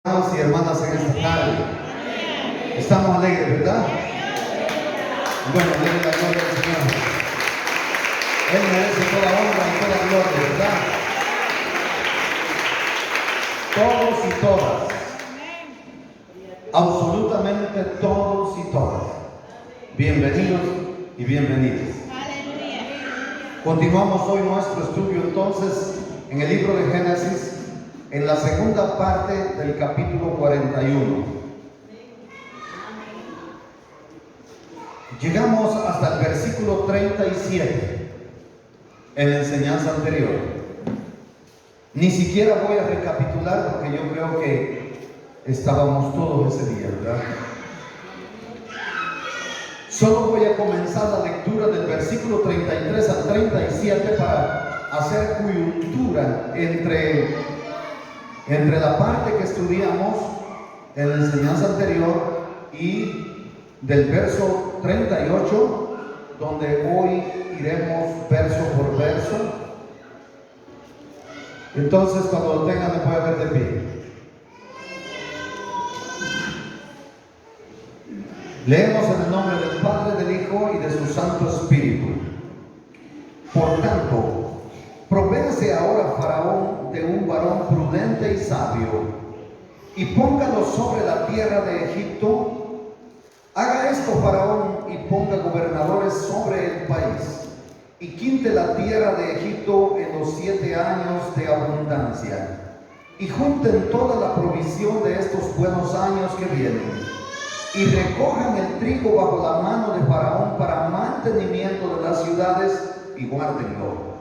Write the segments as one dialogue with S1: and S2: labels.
S1: Hermanos y hermanas en esta tarde. Estamos alegres, ¿verdad? Bueno, denle la gloria al Señor. Él merece toda honra y toda gloria, ¿verdad? Todos y todas. Absolutamente todos y todas. Bienvenidos y bienvenidas. Continuamos hoy nuestro estudio entonces en el libro de Génesis, en la segunda parte del capítulo 41. Llegamos hasta el versículo 37 en la enseñanza anterior. Ni siquiera voy a recapitular porque yo creo que estábamos todos ese día, ¿verdad? Solo voy a comenzar la lectura del versículo 33 al 37 para hacer coyuntura entre la parte que estudiamos en la enseñanza anterior y del verso 38, donde hoy iremos verso por verso. Entonces, cuando lo tengan, me puede ver de pie. Leemos en el nombre del Padre, del Hijo y de su Santo Espíritu. Por tanto, provéase ahora Faraón de un varón prudente y sabio, y póngalo sobre la tierra de Egipto. Haga esto Faraón y ponga gobernadores sobre el país, y quinte la tierra de Egipto en los 7 años de abundancia, y junten toda la provisión de estos buenos años que vienen, y recojan el trigo bajo la mano de Faraón para mantenimiento de las ciudades, y guárdenlo.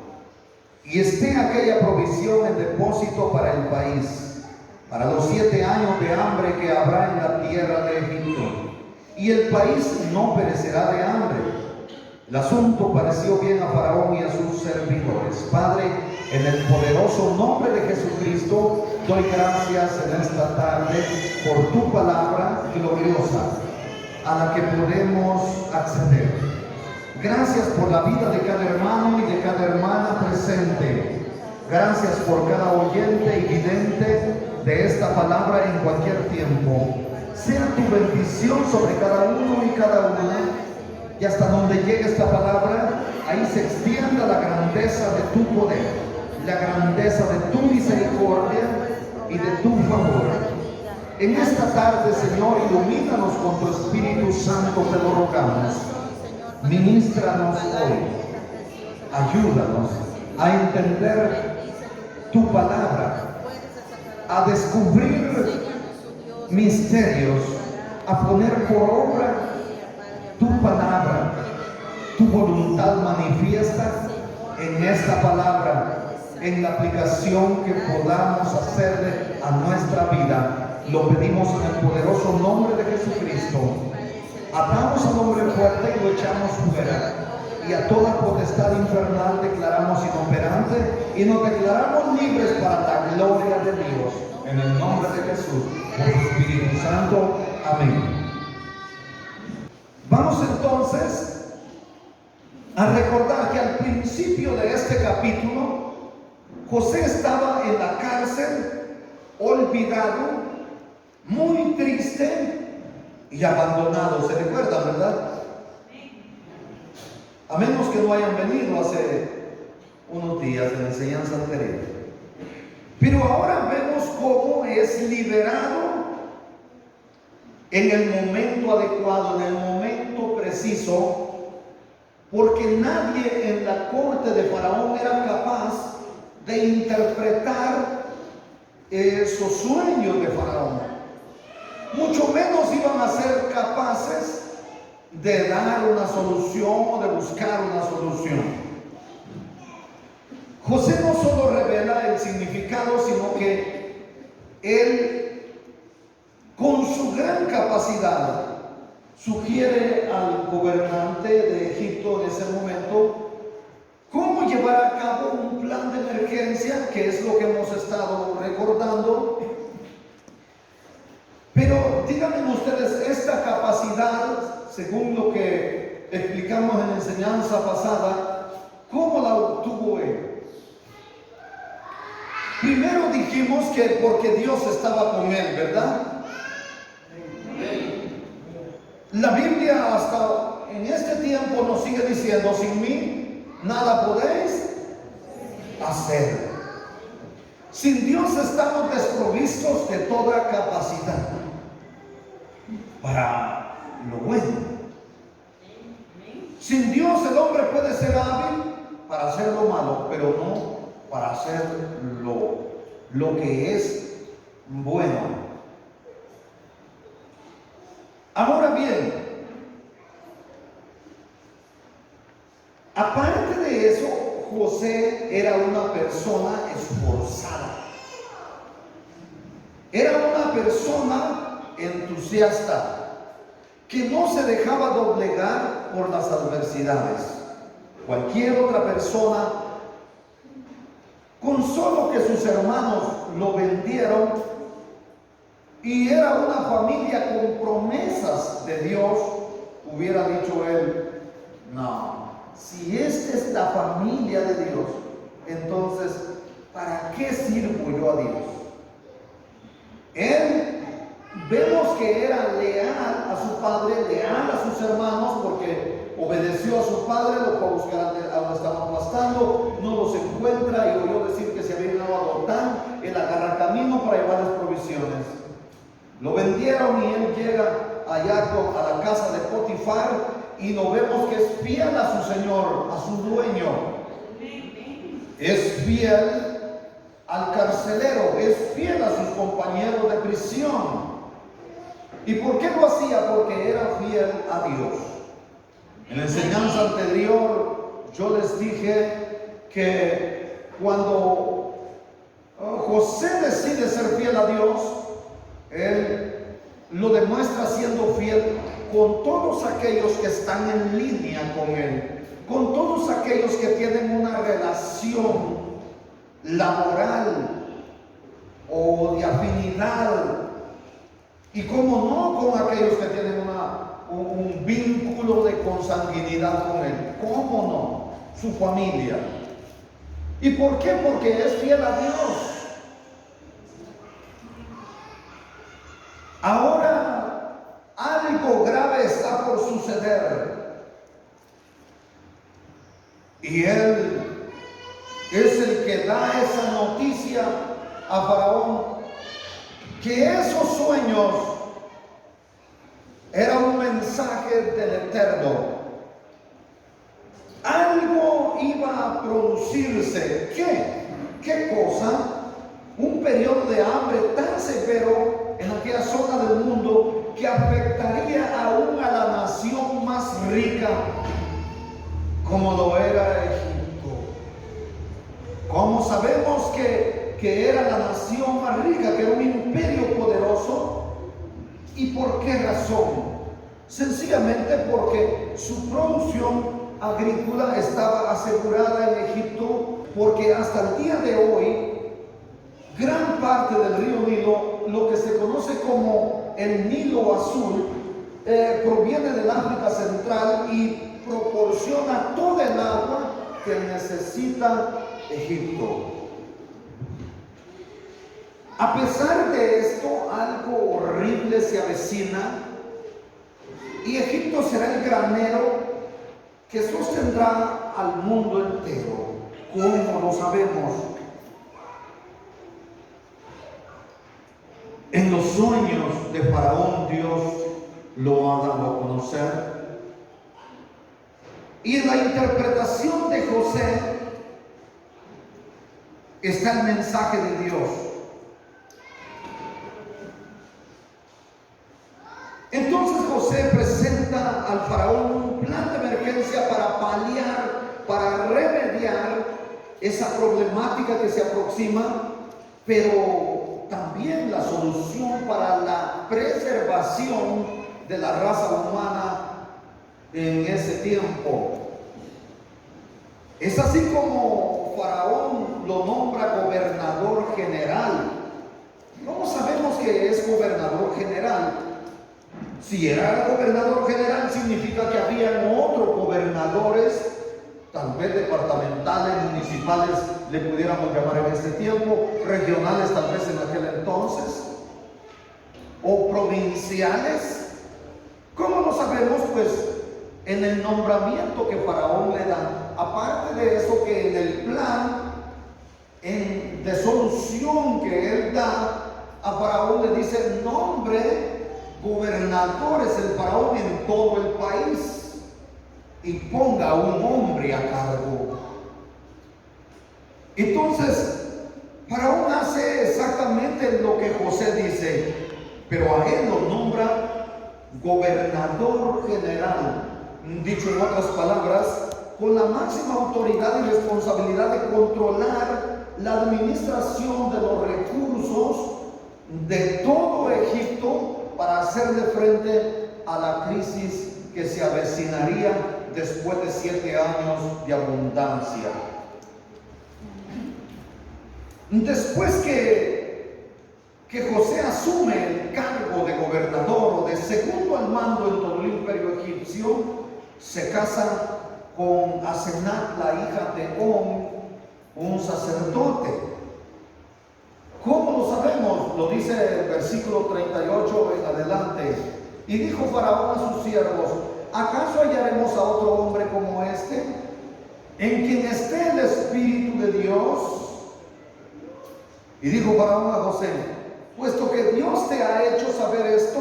S1: Y esté aquella provisión en depósito para el país, para los 7 años de hambre que habrá en la tierra de Egipto, y el país no perecerá de hambre. El asunto pareció bien a Faraón y a sus servidores. Padre, en el poderoso nombre de Jesucristo, doy gracias en esta tarde por tu palabra gloriosa, a la que podemos acceder. Gracias por la vida de cada hermano y de cada hermana presente. Gracias por cada oyente y vidente de esta palabra en cualquier tiempo. Sea tu bendición sobre cada uno y cada una, y hasta donde llegue esta palabra, ahí se extienda la grandeza de tu poder, la grandeza de tu misericordia y de tu favor. En esta tarde, Señor, ilumínanos con tu Espíritu Santo, te lo rogamos. Ministranos hoy, ayúdanos a entender tu palabra, a descubrir misterios, a poner por obra tu palabra, tu voluntad manifiesta en esta palabra, en la aplicación que podamos hacerle a nuestra vida. Lo pedimos en el poderoso nombre de Jesucristo. Atamos al hombre fuerte y lo echamos fuera, y a toda potestad infernal declaramos inoperante y nos declaramos libres para la gloria de Dios, en el nombre de Jesús, por su Espíritu Santo. Amén. Vamos entonces a recordar que al principio de este capítulo, José estaba en la cárcel, olvidado, muy triste y abandonado. ¿Se recuerdan, verdad? A menos que no hayan venido hace unos días en la enseñanza anterior. Pero ahora vemos cómo es liberado en el momento adecuado, en el momento preciso, porque nadie en la corte de Faraón era capaz de interpretar esos sueños de Faraón. Mucho menos iban a ser capaces de dar una solución o de buscar una solución. José no solo revela el significado, sino que él, con su gran capacidad, sugiere al gobernante de Egipto en ese momento cómo llevar a cabo un plan de emergencia, que es lo que hemos estado recordando. Pero díganme ustedes, esta capacidad, según lo que explicamos en la enseñanza pasada, ¿cómo la obtuvo él? Primero dijimos que porque Dios estaba con él, ¿verdad? La Biblia hasta en este tiempo nos sigue diciendo: sin mí nada podéis hacer. Sin Dios estamos desprovistos de toda capacidad para lo bueno. Sin Dios el hombre puede ser hábil para hacer lo malo, pero no para hacer lo que es bueno. Ahora bien, aparte de eso, José era una persona esforzada. Era una persona entusiasta que no se dejaba doblegar por las adversidades. Cualquier otra persona, con solo que sus hermanos lo vendieron, y era una familia con promesas de Dios, hubiera dicho él: no, si esta es la familia de Dios, entonces ¿para qué sirvo yo a Dios? Él, vemos que era leal a su padre, leal a sus hermanos, porque obedeció a su padre, lo fue a buscar a donde estaban pastando, no los encuentra y oyó decir que se había ido a Dotán. Él agarra camino para llevarles provisiones. Lo vendieron y él llega allá a la casa de Potifar, y nos vemos que es fiel a su señor, a su dueño. Es fiel al carcelero, es fiel a sus compañeros de prisión. ¿Y por qué lo hacía? Porque era fiel a Dios. En la enseñanza anterior yo les dije que cuando José decide ser fiel a Dios, él lo demuestra siendo fiel con todos aquellos que están en línea con él, con todos aquellos que tienen una relación laboral o de afinidad, y como no con aquellos que tienen un vínculo de consanguinidad con él. ¿Cómo no? Su familia. ¿Y por qué? Porque es fiel a Dios. Ahora algo grave está por suceder, y él es el que da esa noticia a Faraón, que esos sueños eran un mensaje del Eterno. Algo iba a producirse. ¿Qué cosa? Un periodo de hambre tan severo en aquella zona del mundo que afectaría aún a la nación más rica como lo era Egipto. Como sabemos que era la nación más rica, que era un imperio poderoso. ¿Y por qué razón? Sencillamente porque su producción agrícola estaba asegurada en Egipto, porque hasta el día de hoy gran parte del río Nilo, lo que se conoce como el Nilo Azul, proviene del África Central y proporciona todo el agua que necesita Egipto. A pesar de esto, algo horrible se avecina, y Egipto será el granero que sostendrá al mundo entero. ¿Cómo lo sabemos? En los sueños de Faraón Dios lo ha dado a conocer, y en la interpretación de José está el mensaje de Dios. Entonces José presenta al Faraón un plan de emergencia para paliar, para remediar esa problemática que se aproxima, pero también la solución para la preservación de la raza humana en ese tiempo. Es así como Faraón lo nombra gobernador general. ¿Cómo sabemos que es gobernador general? Si era gobernador general, significa que habían otros gobernadores, tal vez departamentales, municipales, le pudiéramos llamar en este tiempo, regionales tal vez en aquel entonces, o provinciales. ¿Cómo lo sabemos? Pues en el nombramiento que Faraón le da. Aparte de eso, que en el plan de solución que él da, a Faraón le dice: nombre gobernadores el Faraón en todo el país y ponga un hombre a cargo. Entonces Faraón hace exactamente lo que José dice, pero a él lo nombra gobernador general. Dicho en otras palabras, con la máxima autoridad y responsabilidad de controlar la administración de los recursos de todo Egipto para hacerle frente a la crisis que se avecinaría después de 7 años de abundancia. Después que José asume el cargo de gobernador o de segundo al mando en todo el imperio egipcio, se casa con Asenat, la hija de On, un sacerdote. ¿Cómo lo sabemos? Lo dice el versículo 38 en adelante. Y dijo Faraón a sus siervos: ¿acaso hallaremos a otro hombre como este, en quien esté el Espíritu de Dios? Y dijo Faraón a José: puesto que Dios te ha hecho saber esto,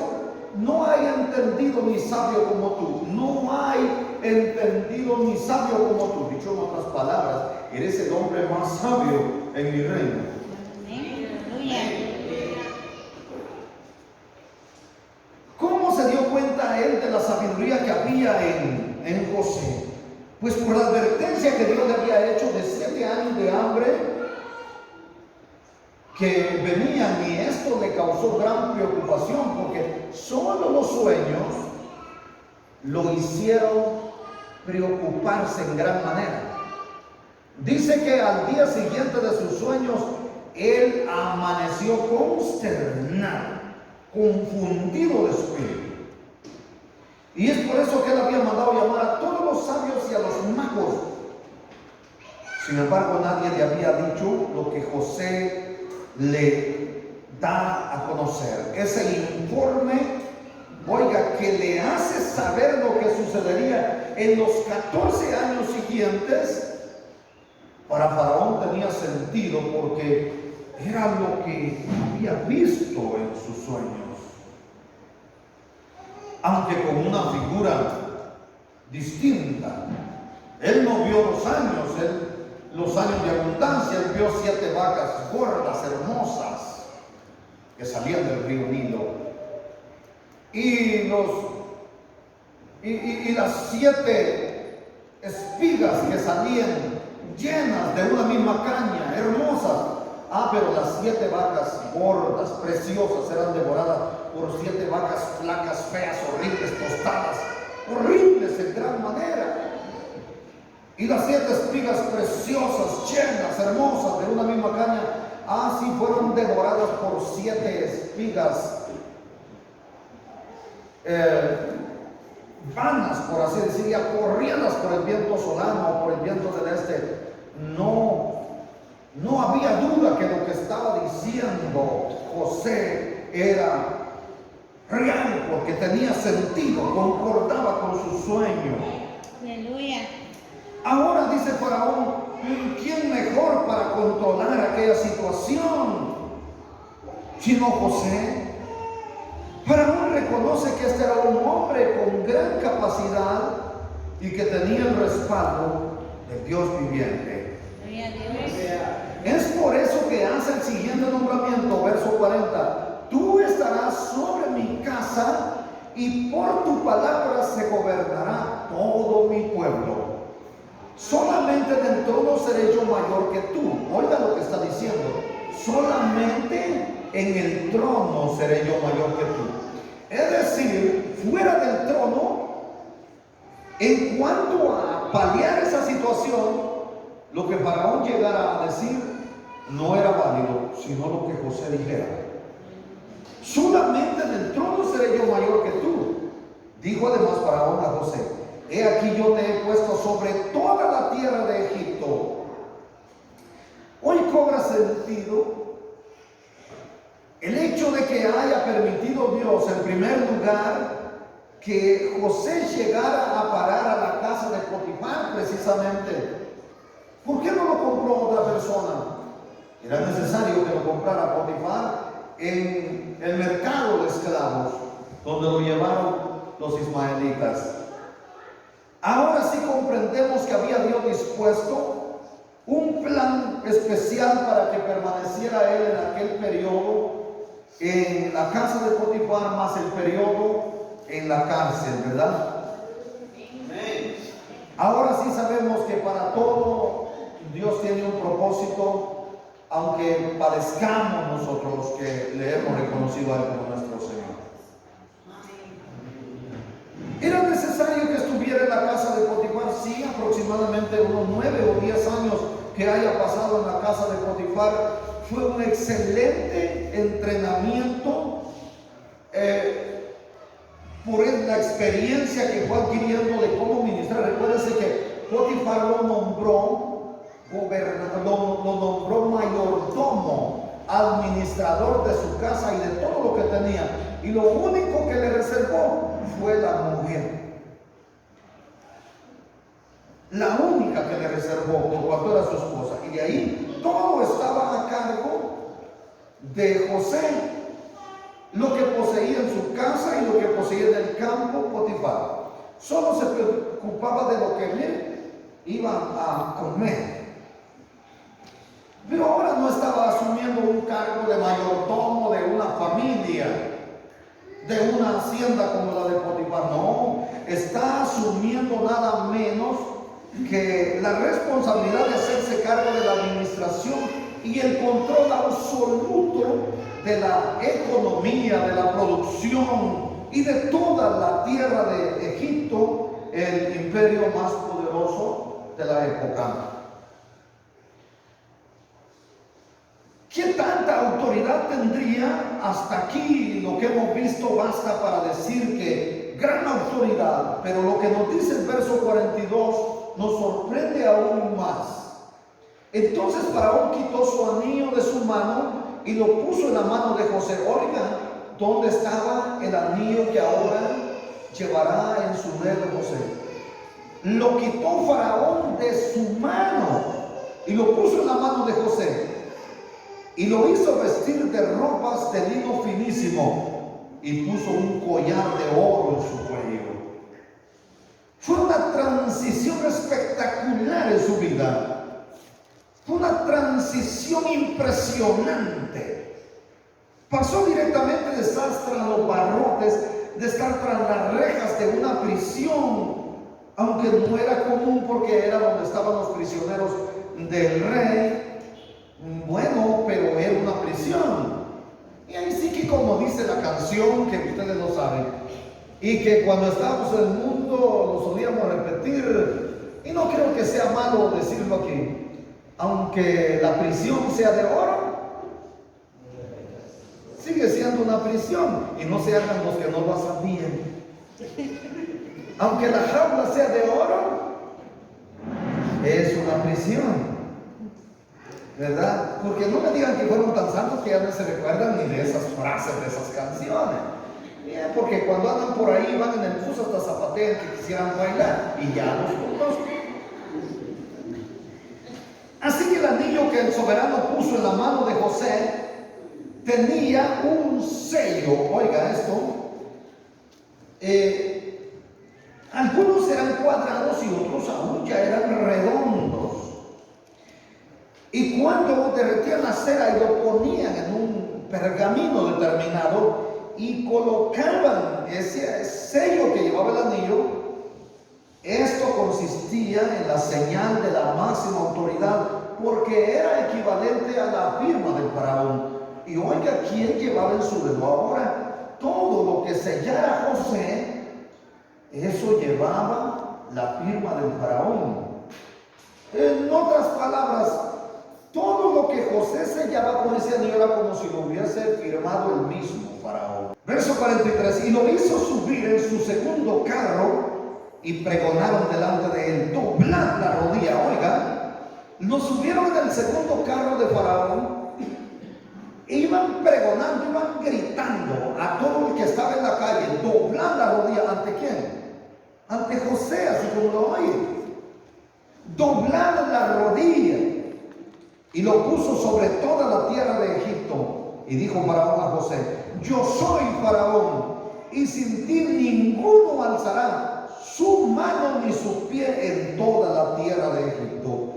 S1: no hay entendido ni sabio como tú. No hay entendido ni sabio como tú. Dicho en otras palabras, eres el hombre más sabio en mi reino. ¿Cómo se dio cuenta él de la sabiduría que había en José? Pues por la advertencia que Dios le había hecho de 7 años de hambre que venían, y esto le causó gran preocupación porque solo los sueños lo hicieron preocuparse en gran manera. Dice que al día siguiente de sus sueños él amaneció consternado, confundido de espíritu. Y es por eso que él había mandado llamar a todos los sabios y a los magos. Sin embargo, nadie le había dicho lo que José le da a conocer. Ese informe, oiga, que le hace saber lo que sucedería en los 14 años siguientes, para Faraón tenía sentido porque era lo que había visto en sus sueños. Aunque con una figura distinta. Él no vio los años de abundancia. Él vio 7 vacas gordas, hermosas, que salían del río Nilo. Y las 7 espigas que salían llenas de una misma caña, hermosas. Pero las 7 vacas gordas, preciosas, eran devoradas por 7 vacas flacas, feas, horribles, tostadas, horribles en gran manera. Y las 7 espigas preciosas, llenas, hermosas, de una misma caña, sí fueron devoradas por 7 espigas vanas, por así decir, corridas por el viento solano o por el viento del este. No había duda que lo que estaba diciendo José era real, porque tenía sentido, concordaba con su sueño.
S2: Aleluya.
S1: Ahora dice Faraón: ¿quién mejor para controlar aquella situación sino José? Faraón reconoce que este era un hombre con gran capacidad y que tenía el respaldo del Dios viviente. Es por eso que hace el siguiente nombramiento, verso 40: tú estarás sobre mi casa y por tu palabra se gobernará todo mi pueblo. Solamente en el trono seré yo mayor que tú. Oiga lo que está diciendo: solamente en el trono seré yo mayor que tú. Es decir, fuera del trono, en cuanto a paliar esa situación, lo que Faraón llegara a decir no era válido, sino lo que José dijera. Solamente en el trono seré yo mayor que tú. Dijo además Faraón a José: he aquí yo te he puesto sobre toda la tierra de Egipto. Hoy cobra sentido el hecho de que haya permitido Dios, en primer lugar, que José llegara a parar a la casa de Potifar precisamente. ¿Por qué no lo compró otra persona? Era necesario que lo comprara Potifar en el mercado de esclavos, donde lo llevaron los ismaelitas. Ahora sí comprendemos que había Dios dispuesto un plan especial para que permaneciera él en aquel periodo en la casa de Potifar, más el periodo en la cárcel, ¿verdad? Ahora sí sabemos que para todo Dios tiene un propósito, aunque padezcamos nosotros los que le hemos reconocido a Él como nuestro Señor. ¿Era necesario que estuviera en la casa de Potifar? Sí, aproximadamente unos 9 o 10 años que haya pasado en la casa de Potifar. Fue un excelente entrenamiento por la experiencia que fue adquiriendo de cómo ministrar. Recuérdense que Potifar lo nombró gobernador, lo nombró mayordomo, administrador de su casa y de todo lo que tenía. Y lo único que le reservó fue la mujer. La única que le reservó por cuanto era su esposa. Y de ahí todo estaba a cargo de José. Lo que poseía en su casa y lo que poseía en el campo, Potifar. Solo se preocupaba de lo que él iba a comer. Pero ahora no estaba asumiendo un cargo de mayordomo de una familia, de una hacienda como la de Potifar. No, está asumiendo nada menos que la responsabilidad de hacerse cargo de la administración y el control absoluto de la economía, de la producción y de toda la tierra de Egipto, el imperio más poderoso de la época. ¿Qué tanta autoridad tendría? Hasta aquí lo que hemos visto basta para decir que gran autoridad, pero lo que nos dice el verso 42 nos sorprende aún más. Entonces Faraón quitó su anillo de su mano y lo puso en la mano de José. Oiga, ¿dónde estaba el anillo que ahora llevará en su dedo José? Lo quitó Faraón de su mano y lo puso en la mano de José. Y lo hizo vestir de ropas de lino finísimo y puso un collar de oro en su cuello. Fue una transición espectacular en su vida. Fue una transición impresionante. Pasó directamente de estar tras los barrotes, de estar tras las rejas de una prisión, aunque no era común porque era donde estaban los prisioneros del rey. Bueno, pero era una prisión. Y ahí sí que, como dice la canción, que ustedes lo saben, y que cuando estábamos en el mundo lo solíamos repetir, y no creo que sea malo decirlo aquí, aunque la prisión sea de oro, sigue siendo una prisión, y no se hagan los que no lo sabían. Aunque la jaula sea de oro, es una prisión, ¿verdad? Porque no me digan que fueron tan santos que ya no se recuerdan ni de esas frases, de esas canciones. Bien, porque cuando andan por ahí van en el bus hasta zapatean que quisieran bailar y ya los conozco. Así que el anillo que el soberano puso en la mano de José tenía un sello. Oiga esto. Algunos eran cuadrados y otros aún ya eran redondos. Y cuando derretían la cera y lo ponían en un pergamino determinado y colocaban ese sello que llevaba el anillo, esto consistía en la señal de la máxima autoridad, porque era equivalente a la firma del faraón. Y oiga, ¿quién llevaba en su dedo? Ahora, todo lo que sellara José, eso llevaba la firma del faraón. En otras palabras, todo lo que José sellaba con ese anillo era como si lo hubiese firmado el mismo faraón. Verso 43, y lo hizo subir en su segundo carro y pregonaron delante de él, doblad la rodilla. Oiga, lo subieron en el segundo carro de faraón e iban pregonando, iban gritando a todo el que estaba en la calle, doblar la rodilla. ¿Ante quién? Ante José, así como lo oye. Doblar la rodilla. Y lo puso sobre toda la tierra de Egipto. Y dijo Faraón a José: yo soy Faraón, y sin ti ninguno alzará su mano ni su pie en toda la tierra de Egipto.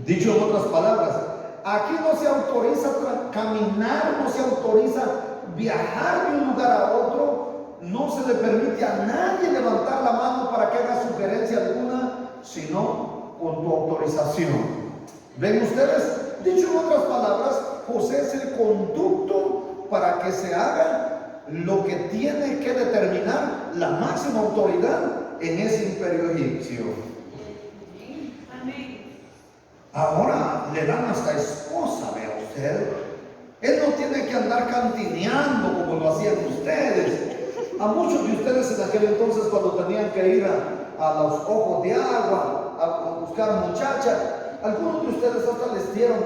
S1: Dicho en otras palabras, aquí no se autoriza caminar, no se autoriza viajar de un lugar a otro, no se le permite a nadie levantar la mano para que haga sugerencia alguna, sino con tu autorización. ¿Ven ustedes? Dicho en otras palabras, José es el conducto para que se haga lo que tiene que determinar la máxima autoridad en ese imperio egipcio. Ahora le dan hasta esposa, vea usted. Él no tiene que andar cantineando como lo hacían ustedes. A muchos de ustedes en aquel entonces, cuando tenían que ir a los ojos de agua a buscar muchachas, algunos de ustedes hasta les dieron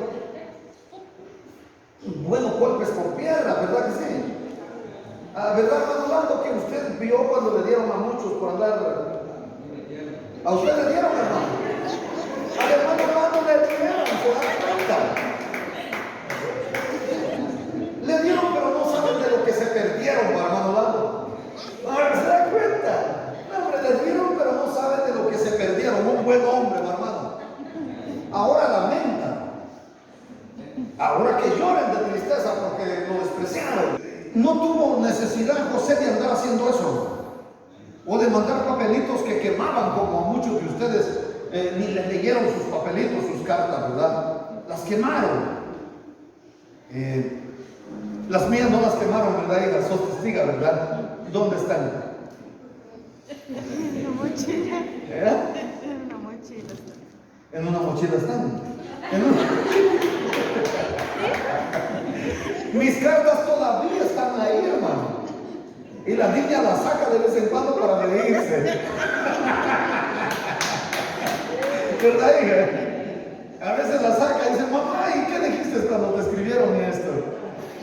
S1: buenos golpes con piedra, ¿verdad que sí? ¿Verdad, hermano Orlando, que usted vio cuando le dieron a muchos por andar? ¿A usted le dieron, hermano? Al hermano Orlando le dieron, ¿se dan cuenta? Le dieron, pero no saben de lo que se perdieron, hermano Orlando. Ahora se da cuenta. No, hombre, les dieron, pero no saben de lo que se perdieron. Un buen hombre, hermano. Ahora lamentan. Ahora que lloren de tristeza porque lo despreciaron. No tuvo necesidad José de andar haciendo eso, o de mandar papelitos que quemaban, como a muchos de ustedes ni les leyeron sus papelitos, sus cartas, ¿verdad? Las quemaron. Las mías no las quemaron, ¿verdad? Y las sos testiga, ¿verdad? ¿Dónde están?
S2: En una mochila. En una mochila.
S1: En una mochila están. Mis cartas todavía están ahí, hermano. Y la niña las saca de vez en cuando para medirse. ¿Verdad, hija? A veces la saca y dice: mamá, ¿y qué dijiste cuando te escribieron esto?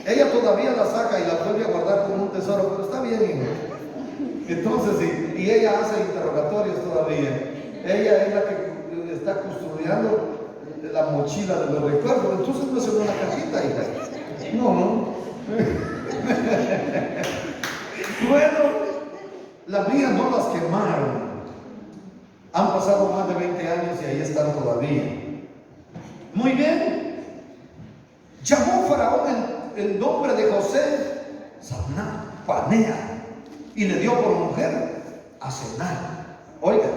S1: Ella todavía la saca y la vuelve a guardar como un tesoro, pero está bien, hija. Entonces, y ella hace interrogatorios todavía. Ella es la que está custodiando la mochila de los recuerdos. Entonces no es una cajita, hija. No. Bueno, las mías no las quemaron. Han pasado más de 20 años y ahí están todavía. Muy bien. Llamó Faraón el nombre de José Sabna Panea y le dio por mujer a Cenar. Oiga,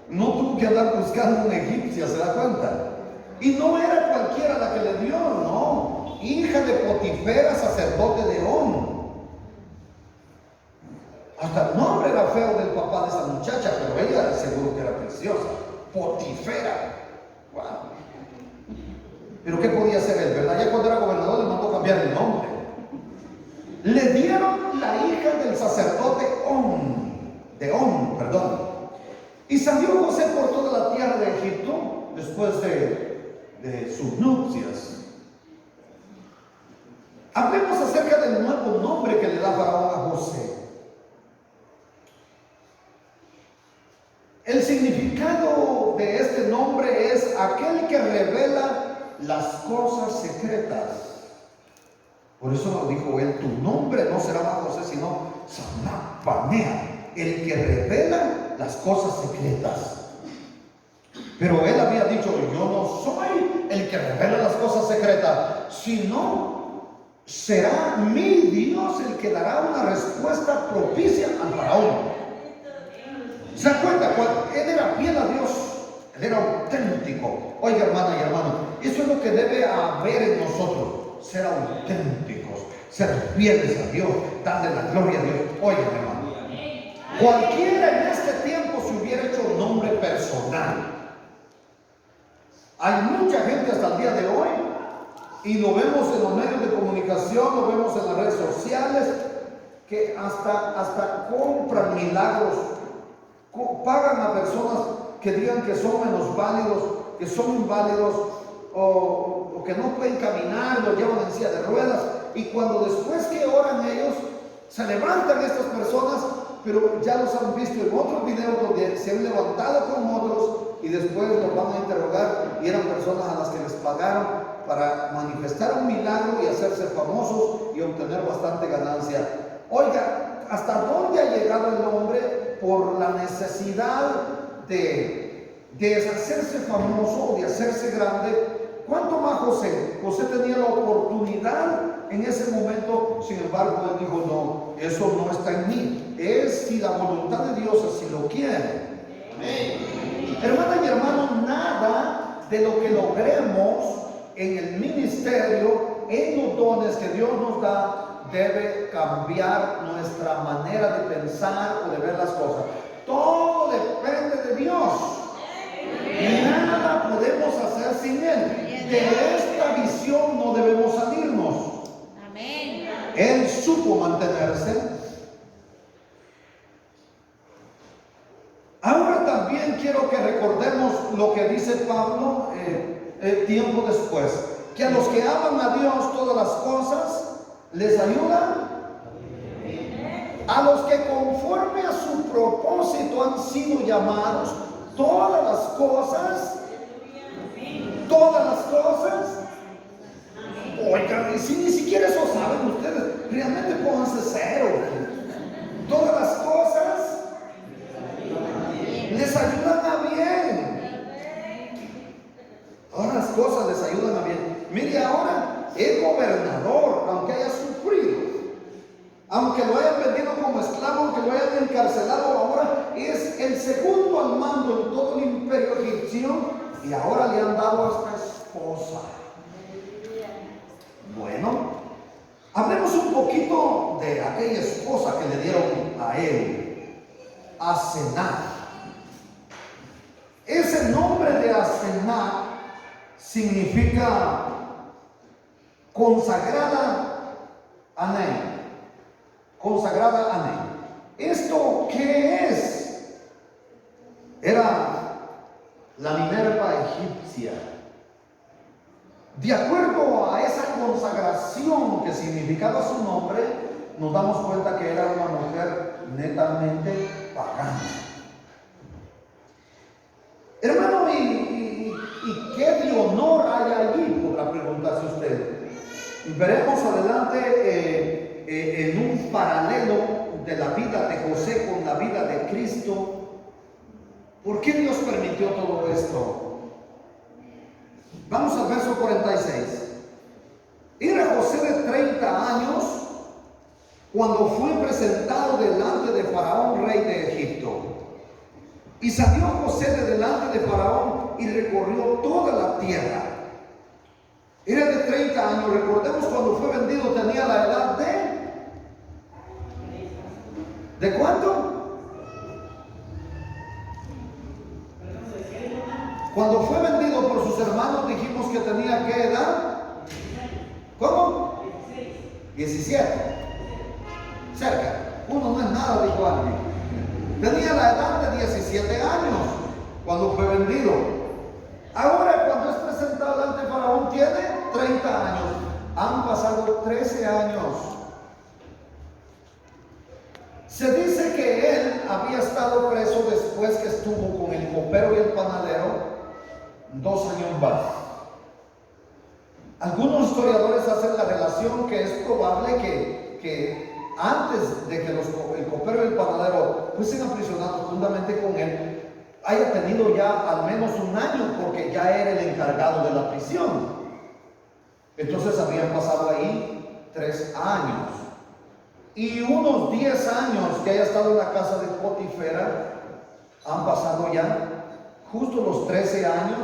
S1: no tuvo que andar buscando una egipcia, ¿se da cuenta? Y no era cualquiera la que le dio, no. Hija de Potifera, sacerdote de On. Hasta el nombre era feo del papá de esa muchacha, pero ella seguro que era preciosa. Potifera. Wow. Pero ¿qué podía hacer él, verdad? Ya cuando era gobernador le mandó cambiar el nombre. Le dieron la hija del sacerdote de On. Y salió José por toda la tierra de Egipto después de sus nupcias. Hablemos acerca del nuevo nombre que le da Faraón a José. El significado de este nombre es aquel que revela las cosas secretas. Por eso lo dijo él: tu nombre no será más José, sino Sanapanea, el que revela las cosas secretas. Pero él había dicho: yo no soy el que revela las cosas secretas, sino será mi Dios el que dará una respuesta propicia al faraón. ¿Se dan cuenta? Él era fiel a Dios, él era auténtico. Oiga, hermana y hermano, eso es lo que debe haber en nosotros: ser auténticos, ser fieles a Dios, darle la gloria a Dios. Oiga, hermano, cualquiera en este tiempo se hubiera hecho un nombre personal. Hay mucha gente hasta el día de hoy, y lo vemos en los medios de comunicación, lo vemos en las redes sociales, que hasta compran milagros, pagan a personas que digan que son menosválidos, que son inválidos, o que no pueden caminar, los llevan en silla de ruedas, y cuando después que oran ellos, Se levantan estas personas, pero ya los han visto en otros videos donde se han levantado con otros y después los van a interrogar y eran personas a las que les pagaron para manifestar un milagro y hacerse famosos y obtener bastante ganancia. Oiga, ¿hasta dónde ha llegado el hombre por la necesidad de hacerse famoso, de hacerse grande? ¿Cuánto más José? José tenía la oportunidad en ese momento, sin embargo, él dijo, no, eso no está en mí. Es si la voluntad de Dios así lo quiere. Amén. Hermana y hermano, nada de lo que logremos en el ministerio, en los dones que Dios nos da, debe cambiar nuestra manera de pensar o de ver las cosas. Todo depende de Dios. Nada podemos hacer sin Él. De esta visión no debemos salirnos.
S2: Amén.
S1: Él supo mantenerse. Ahora también quiero que recordemos lo que dice Pablo tiempo después, que a los que aman a Dios todas las cosas les ayudan. A los que conforme a su propósito han sido llamados, todas las cosas. Oigan, y si ni siquiera eso saben ustedes, realmente pónganse cero. Todas las cosas les ayudan a bien. Todas las cosas les ayudan a bien. Mire, ahora el gobernador, aunque haya sufrido, aunque lo hayan vendido como esclavo, aunque lo hayan encarcelado, ahora es el segundo al mando en todo el imperio egipcio y ahora le han dado a esta esposa. Bueno, hablemos un poquito de aquella esposa que le dieron a él, Asenat. Ese nombre de Asenat significa consagrada a Ney. Consagrada a Ney. ¿Esto qué es? Era la Minerva egipcia. De acuerdo a esa consagración que significaba su nombre, nos damos cuenta que era una mujer netamente pagana. Hermano, ¿y qué de honor hay allí? Podrá preguntarse usted. Veremos adelante en un paralelo de la vida de José con la vida de Cristo. ¿Por qué Dios permitió todo esto? Vamos al verso 46. Era José de 30 años cuando fue presentado delante de Faraón, rey de Egipto. Y salió José de delante de Faraón y recorrió toda la tierra. Era de 30 años. Recordemos, cuando fue vendido tenía la edad ¿de cuánto? Cuando fue vendido por sus hermanos dijimos que tenía ¿qué edad? ¿Cómo? 17. Cerca. Uno no es nada, dijo alguien. Tenía la edad de 17 años cuando fue vendido. Ahora, cuando es presentado ante Faraón, tiene 30 años. Han pasado 13 años. Se dice que él había estado preso después que estuvo con el copero y el panadero 2 años más. Algunos historiadores hacen la relación que es probable que antes de que el copero y el panadero fuesen aprisionados juntamente con él, haya tenido ya al menos un año, porque ya era el encargado de la prisión. Entonces habían pasado ahí 3 años. Y unos 10 años que haya estado en la casa de Potifera, han pasado ya justo los 13 años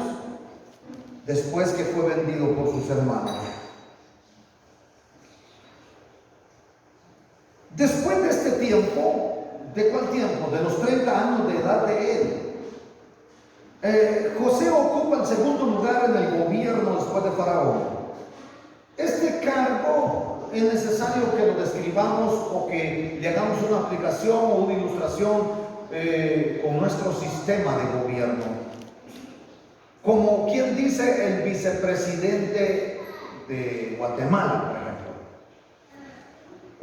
S1: después que fue vendido por sus hermanos. Después de este tiempo, ¿de cuál tiempo? De los 30 años de edad de él, José ocupa el segundo lugar en el gobierno después de Faraón. Este cargo es necesario que lo describamos o que le hagamos una aplicación o una ilustración con nuestro sistema de gobierno. Como quien dice el vicepresidente de Guatemala, por ejemplo,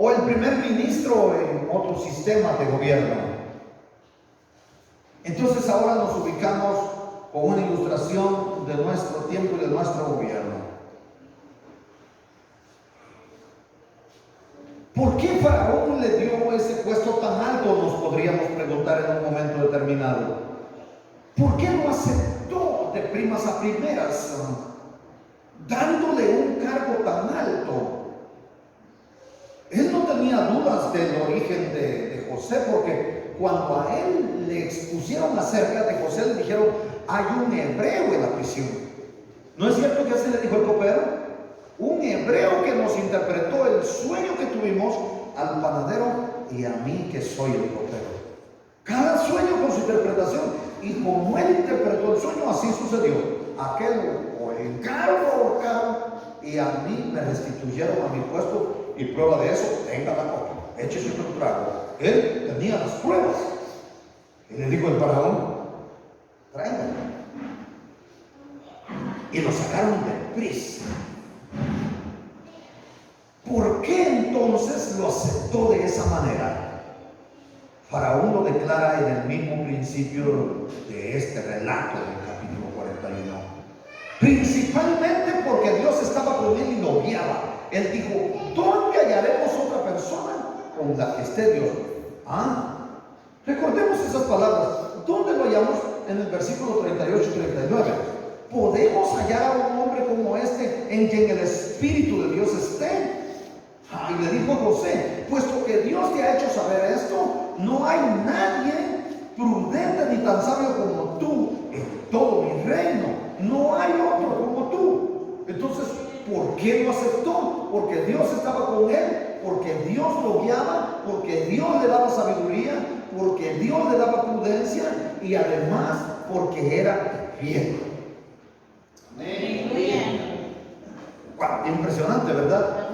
S1: o el primer ministro en otro sistema de gobierno. Entonces ahora nos ubicamos con una ilustración de nuestro tiempo y de nuestro gobierno. ¿Por qué Faraón le dio ese puesto tan alto? Nos podríamos preguntar en un momento determinado. ¿Por qué lo aceptó de primas a primeras, dándole un cargo tan alto? Él no tenía dudas del origen de José, porque cuando a él le expusieron acerca de José, le dijeron: hay un hebreo en la prisión. ¿No es cierto que así le dijo el copero? Un hebreo que nos interpretó el sueño que tuvimos al panadero y a mí, que soy el copero. Cada sueño con su interpretación, y como él interpretó el sueño, así sucedió. Aquel o encargo ahorcado, y a mí me restituyeron a mi puesto. Y prueba de eso, tenga la copa, échese otro trago. Él tenía las pruebas. Y le dijo el faraón: tráiganlo. Y lo sacaron de prisa. ¿Por qué entonces lo aceptó de esa manera? Faraón lo declara en el mismo principio de este relato del capítulo 41. Principalmente porque Dios estaba con él y lo guiaba. Él dijo: ¿dónde hallaremos otra persona con la que esté Dios? Recordemos esas palabras. ¿Dónde lo hallamos? En el versículo 38 y 39. ¿Podemos hallar a un hombre como este en quien el Espíritu de Dios esté? Y le dijo a José: puesto que Dios te ha hecho saber esto, no hay nadie prudente ni tan sabio como tú en todo mi reino. No hay otro como tú. Entonces, ¿por qué lo aceptó? Porque Dios estaba con él, porque Dios lo guiaba, porque Dios le daba sabiduría, porque Dios le daba prudencia, y además porque era fiel. Wow, impresionante, ¿verdad?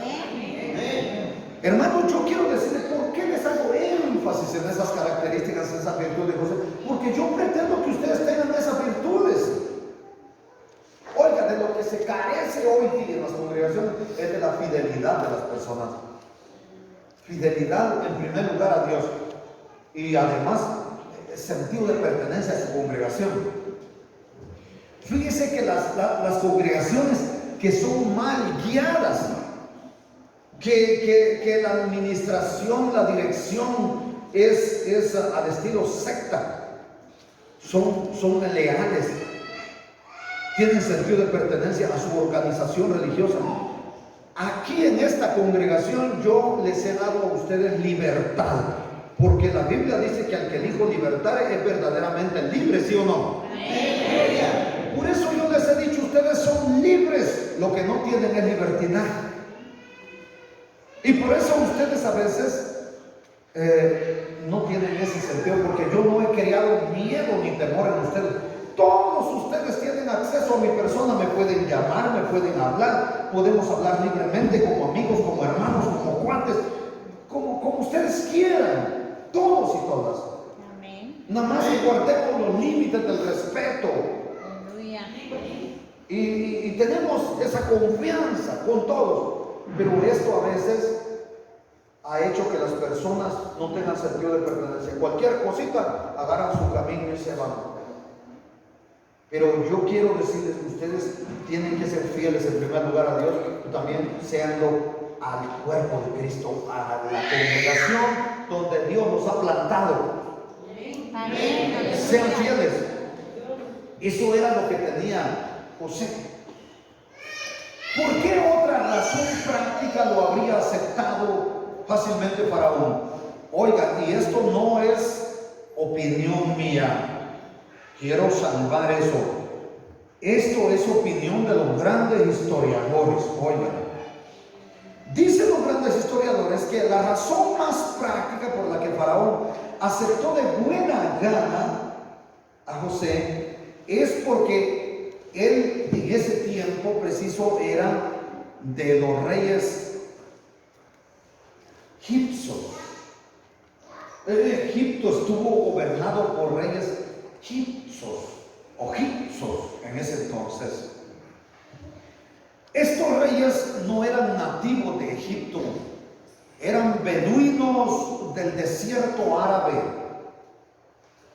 S1: Hermanos, yo quiero decirles por qué les hago énfasis en esas características, en esa virtud de José. Porque yo pretendo que ustedes tengan esas virtudes. Oiga, de lo que se carece hoy día en las congregaciones es de la fidelidad de las personas. Fidelidad en primer lugar a Dios, y además sentido de pertenencia a su congregación. Fíjese que las congregaciones que son mal guiadas, que la administración, la dirección es al estilo secta, son leales, tienen sentido de pertenencia a su organización religiosa. Aquí en esta congregación yo les he dado a ustedes libertad, porque la Biblia dice que al que el Hijo libertare es verdaderamente libre, ¿sí o no? Por eso yo les he dicho: ustedes son libres, lo que no tienen es libertad. Y por eso ustedes a veces no tienen ese sentido, porque yo no he creado miedo ni temor en ustedes. Todos ustedes tienen acceso a mi persona, me pueden llamar, me pueden hablar, podemos hablar libremente como amigos, como hermanos, como cuates, como ustedes quieran, todos y todas.
S2: Amén.
S1: Nada más que guardemos los límites del respeto.
S2: Aleluya.
S1: Y tenemos esa confianza con todos. Pero esto a veces ha hecho que las personas no tengan sentido de pertenencia. Cualquier cosita, agarran su camino y se van. Pero yo quiero decirles que ustedes tienen que ser fieles en primer lugar a Dios, y también seanlo al cuerpo de Cristo, a la congregación donde Dios nos ha plantado.
S2: Amén.
S1: Sean fieles. Eso era lo que tenía José. ¿Por qué otra razón práctica lo habría aceptado fácilmente Faraón? Oiga, y esto no es opinión mía. Quiero salvar eso. Esto es opinión de los grandes historiadores. Oigan, dicen los grandes historiadores que la razón más práctica por la que Faraón aceptó de buena gana a José es porque él en ese tiempo preciso era de los reyes egipcios. Egipto estuvo gobernado por reyes egipcios en ese entonces. Estos reyes no eran nativos de Egipto, eran beduinos del desierto árabe.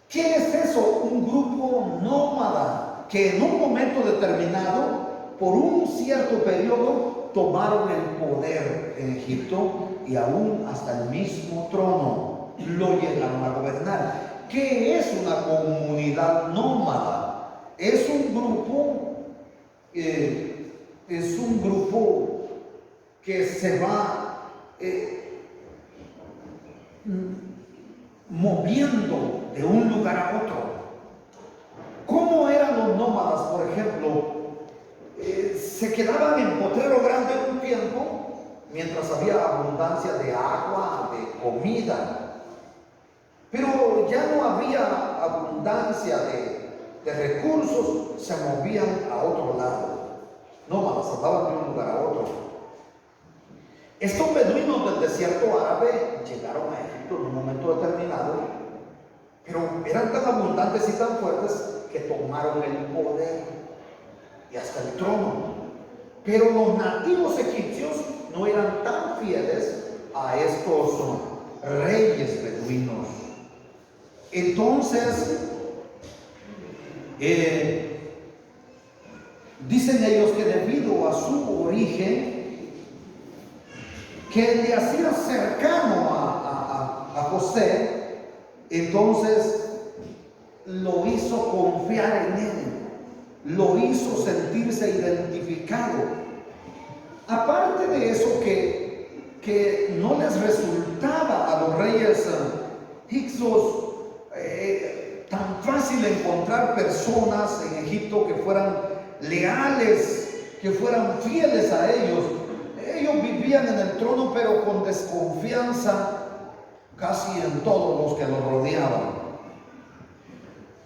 S1: ¿Qué es eso? Un grupo nómada que en un momento determinado, por un cierto periodo, tomaron el poder en Egipto y aún hasta el mismo trono lo llegaron a gobernar. ¿Qué es una comunidad nómada? Es un grupo que se va moviendo de un lugar a otro. ¿Cómo eran los nómadas, por ejemplo? Se quedaban en Potrero Grande un tiempo, mientras había abundancia de agua, de comida. Pero ya no había abundancia de recursos, se movían a otro lado. Nómadas, andaban de un lugar a otro. Estos beduinos del desierto árabe llegaron a Egipto en un momento determinado, pero eran tan abundantes y tan fuertes que tomaron el poder y hasta el trono. Pero los nativos egipcios no eran tan fieles a estos reyes beduinos. Entonces, dicen ellos que debido a su origen, que le hacía cercano a José, entonces lo hizo confiar en él, lo hizo sentirse identificado. Aparte de eso, que no les resultaba a los reyes hicsos tan fácil encontrar personas en Egipto que fueran leales, que fueran fieles a ellos. Ellos vivían en el trono, pero con desconfianza casi en todos los que los rodeaban.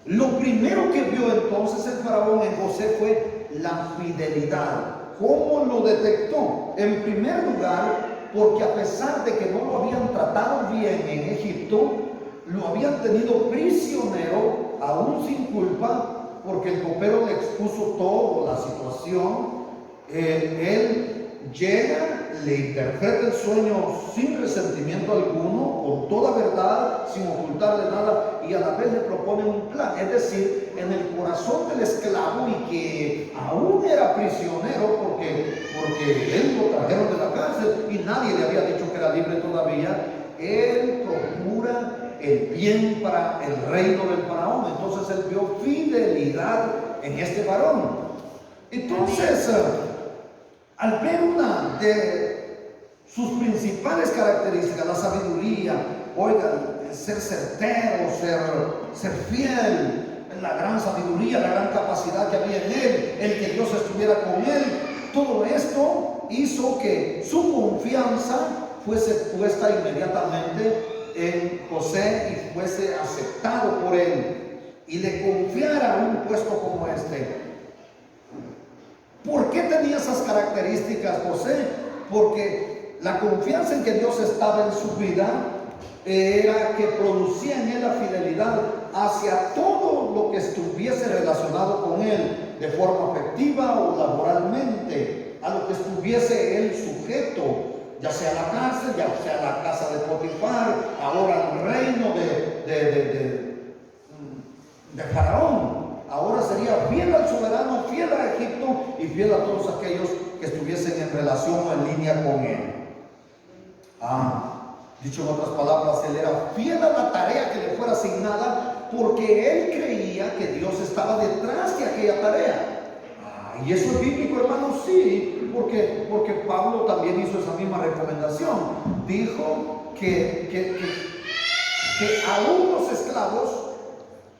S1: Lo primero que vio entonces el faraón en José fue la fidelidad. ¿Cómo lo detectó? En primer lugar, porque a pesar de que no lo habían tratado bien en Egipto, lo habían tenido prisionero, aún sin culpa, porque el copero le expuso toda la situación. Él llega, le interpreta el sueño sin resentimiento alguno, con toda verdad, sin ocultarle nada, y a la vez le propone un plan. Es decir, en el corazón del esclavo, y que aún era prisionero porque él lo trajeron de la cárcel y nadie le había dicho que era libre todavía, él procura el bien para el reino del faraón. Entonces él vio fidelidad en este varón. Entonces, al ver una de sus principales características, la sabiduría, oigan, el ser certero, ser fiel, la gran sabiduría, la gran capacidad que había en él, el que Dios estuviera con él, todo esto hizo que su confianza fuese puesta inmediatamente en José y fuese aceptado por él y le confiara un puesto como este. ¿Por qué tenía esas características José? Porque la confianza en que Dios estaba en su vida era que producía en él la fidelidad hacia todo lo que estuviese relacionado con él, de forma afectiva o laboralmente, a lo que estuviese él sujeto, ya sea la cárcel, ya sea la casa de Potifar, ahora el reino de Faraón. Ahora sería fiel al soberano, fiel a Egipto y fiel a todos aquellos que estuviesen en relación o en línea con él. Dicho en otras palabras, él era fiel a la tarea que le fuera asignada porque él creía que Dios estaba detrás de aquella tarea. Y eso es bíblico, hermanos, sí, porque Pablo también hizo esa misma recomendación. Dijo que aún los esclavos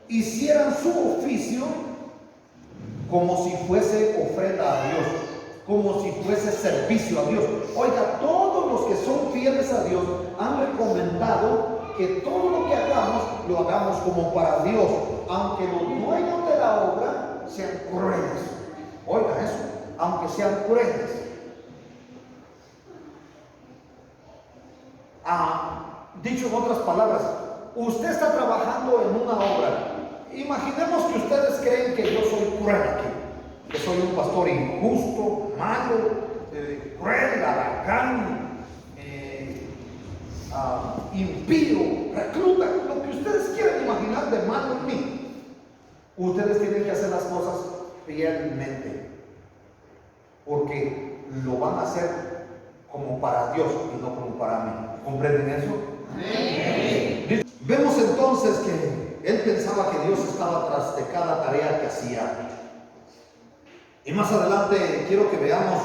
S1: hicieran su oficio como si fuese ofrenda a Dios, como si fuese servicio a Dios. Oiga, todos los que son fieles a Dios han recomendado que todo lo que hagamos, lo hagamos como para Dios, aunque los dueños de la obra sean crueles. Oiga eso, aunque sean crueles. Dicho en otras palabras, usted está trabajando en una obra. Imaginemos que ustedes creen que yo soy cruel aquí, que soy un pastor injusto, malo, cruel, aragán, impío, recluta, lo que ustedes quieran imaginar de malo en mí, ustedes tienen que hacer las cosas fielmente, porque lo van a hacer como para Dios y no como para mí. ¿Comprenden eso?
S2: Amén.
S1: Vemos entonces que él pensaba que Dios estaba tras de cada tarea que hacía. Y más adelante quiero que veamos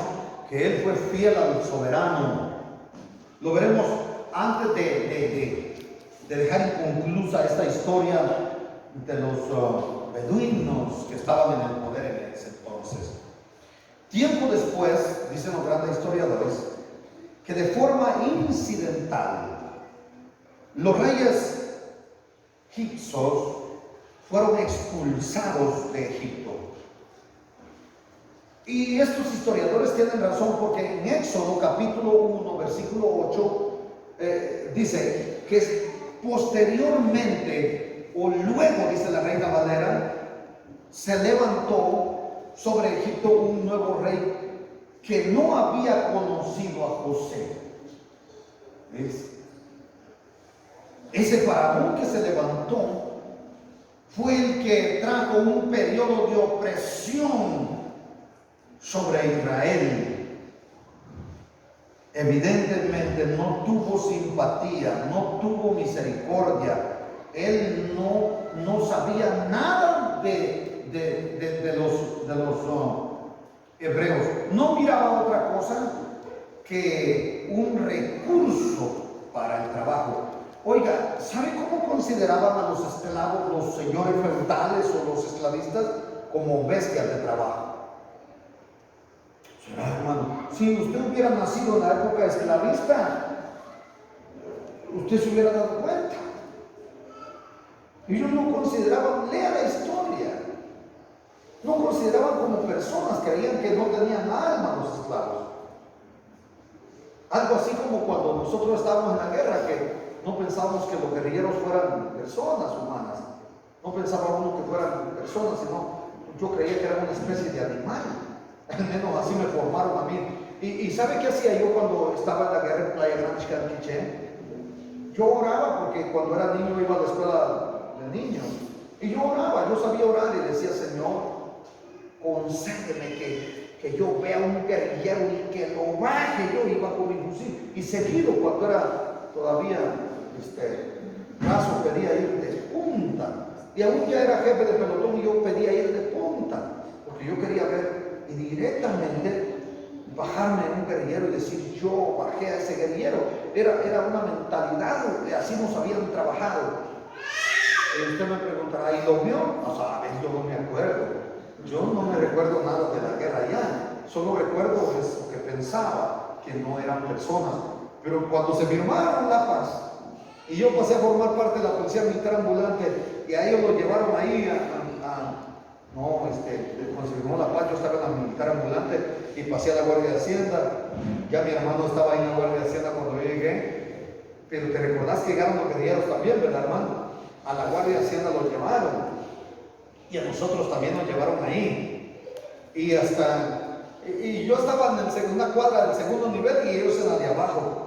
S1: que él fue fiel al soberano. Lo veremos antes de dejar inconclusa esta historia de los beduinos que estaban en el poder en ese entonces. Tiempo después, dicen los grandes historiadores, que de forma incidental los reyes egipcios fueron expulsados de Egipto. Y estos historiadores tienen razón, porque en Éxodo capítulo 1 versículo 8 dice que posteriormente, o luego, dice la Reina Valera, se levantó sobre Egipto un nuevo rey que no había conocido a José. ¿Ves? Ese faraón que se levantó fue el que trajo un periodo de opresión sobre Israel. Evidentemente no tuvo simpatía, no tuvo misericordia. Él no sabía nada de los hebreos. No miraba otra cosa que un recurso para el trabajo. Oiga, ¿sabe cómo consideraban a los esclavos, los señores feudales o los esclavistas? Como bestias de trabajo. ¿Será, hermano? Si usted hubiera nacido en la época esclavista, usted se hubiera dado cuenta. Ellos no consideraban, lea la historia, no consideraban como personas, creían que no tenían alma los esclavos. Algo así como cuando nosotros estábamos en la guerra, que no pensábamos que los guerrilleros fueran personas humanas, no pensaba uno que fueran personas, sino yo creía que eran una especie de animal. Al menos así me formaron a mí. ¿Y sabe qué hacía yo cuando estaba en la guerra en Playa Grande, Chicanquiché? Yo oraba, porque cuando era niño iba a la escuela de niños. Y yo oraba, yo sabía orar y decía: Señor, concédeme que yo vea un guerrillero y que lo baje. Yo iba con mi fusil. Y seguido, cuando era todavía caso, pedía ir de punta. Y aún ya era jefe de pelotón y yo pedía ir de punta, porque yo quería ver y directamente bajarme en un guerrillero y decir: yo bajé a ese guerrillero. Era una mentalidad, así nos habían trabajado. Y usted me preguntará: ¿y lo vio? No sabes, yo no me acuerdo. Yo no me recuerdo nada de la guerra ya. Solo recuerdo eso que pensaba, que no eran personas. Pero cuando se firmaron la paz y yo pasé a formar parte de la Policía Militar Ambulante, y a ellos lo llevaron ahí cuando se firmó la paz, yo estaba en la Militar Ambulante y pasé a la Guardia de Hacienda. Ya mi hermano estaba ahí en la Guardia de Hacienda cuando yo llegué. Pero te recordás que llegaron los guerrilleros también, ¿verdad, hermano? A la Guardia de Hacienda los llevaron. Y a nosotros también nos llevaron ahí. Y yo estaba en una cuadra del segundo nivel y ellos en la de abajo.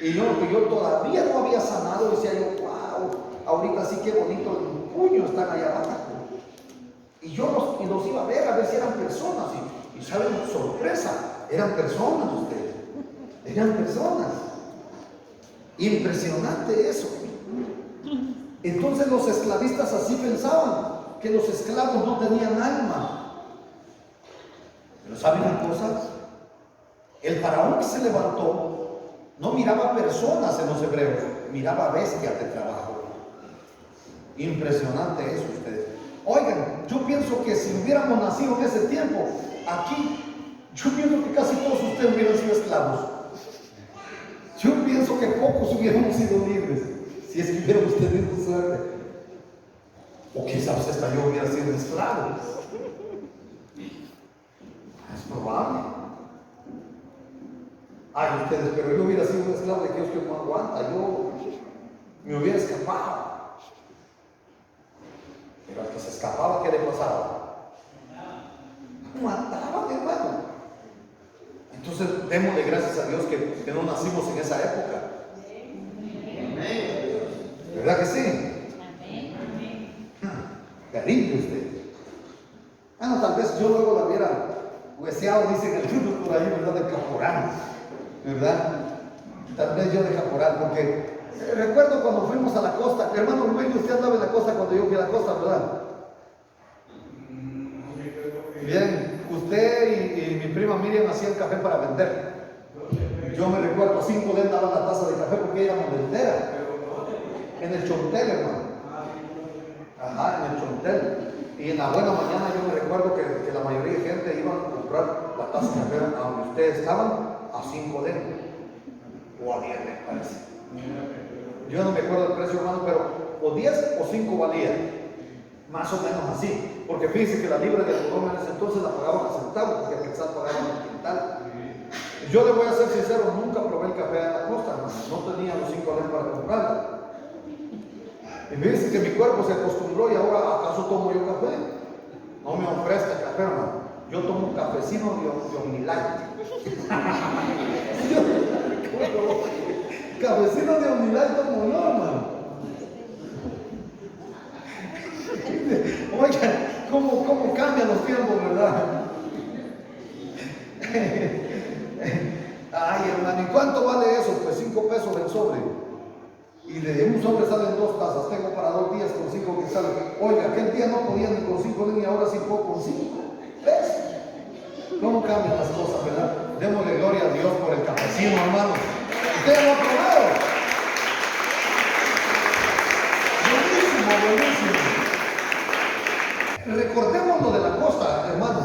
S1: Y yo todavía no había sanado, decía yo: wow, ahorita sí que bonito el puño, están allá abajo. Y yo los iba a ver si eran personas. Y saben, sorpresa, eran personas ustedes. Eran personas. Impresionante eso. Entonces los esclavistas así pensaban, que los esclavos no tenían alma. Pero ¿saben una cosa? El faraón que se levantó no miraba personas en los hebreos, miraba bestias de trabajo. Impresionante eso, ustedes. Oigan, yo pienso que si hubiéramos nacido en ese tiempo, aquí, yo pienso que casi todos ustedes hubieran sido esclavos. Yo pienso que pocos hubiéramos sido libres, si es que hubiéramos tenido suerte. O quizás hasta yo hubiera sido esclavo. Es probable. Ay, ustedes, pero yo hubiera sido un esclavo de Dios que no aguanta. Yo me hubiera escapado. Pero al que se escapaba, ¿qué le pasaba? Mataban, hermano. Entonces, démosle gracias a Dios que no nacimos en esa época. ¿Verdad que sí? Cariño usted. Bueno, tal vez yo luego la hubiera hueseado, dicen algunos por ahí, ¿verdad? De caporal, ¿verdad? Tal vez yo de caporal, porque recuerdo cuando fuimos a la costa. Hermano Rubén, usted andaba en la costa cuando yo fui a la costa, ¿verdad? Bien, usted y mi prima Miriam hacían café para vender. Yo me recuerdo, 5 le daban la taza de café porque ella era momentera. En el Chontel, hermano. Ajá, en el Chontel. Y en la buena mañana yo me recuerdo que la mayoría de gente iba a comprar la taza de café a donde ustedes estaban a 5 de o a 10, me parece. Yo no me acuerdo el precio, hermano, pero o 10 o 5 valía. Más o menos así. Porque fíjense que la libra de algodón en ese entonces la pagaban a centavos, porque el quetzal pagaban el quintal. Yo le voy a ser sincero, nunca probé el café en la costa, hermano. No tenía los 5 dólares para comprarlo. Y me dice que mi cuerpo se acostumbró y ahora acaso tomo yo café. No me ofrezca café, hermano. Yo tomo un cafecino de Omnilight. Cafecino de Omnilight tomo yo, hermano. Oiga, ¿cómo cambian los tiempos, verdad? Ay, hermano, ¿y cuánto vale eso? Pues 5 pesos el sobre. Y de un sobre salen 2 tazas. Tengo para 2 días con 5 que salen. Oiga, aquel día no podía ni con 5 ni ahora sí puedo con 5. ¿Ves? ¿Cómo cambian las cosas, verdad? Démosle gloria a Dios por el cafecino, hermano. Ustedes lo han probado. Buenísimo, buenísimo. Recordemos lo de la costa, hermano.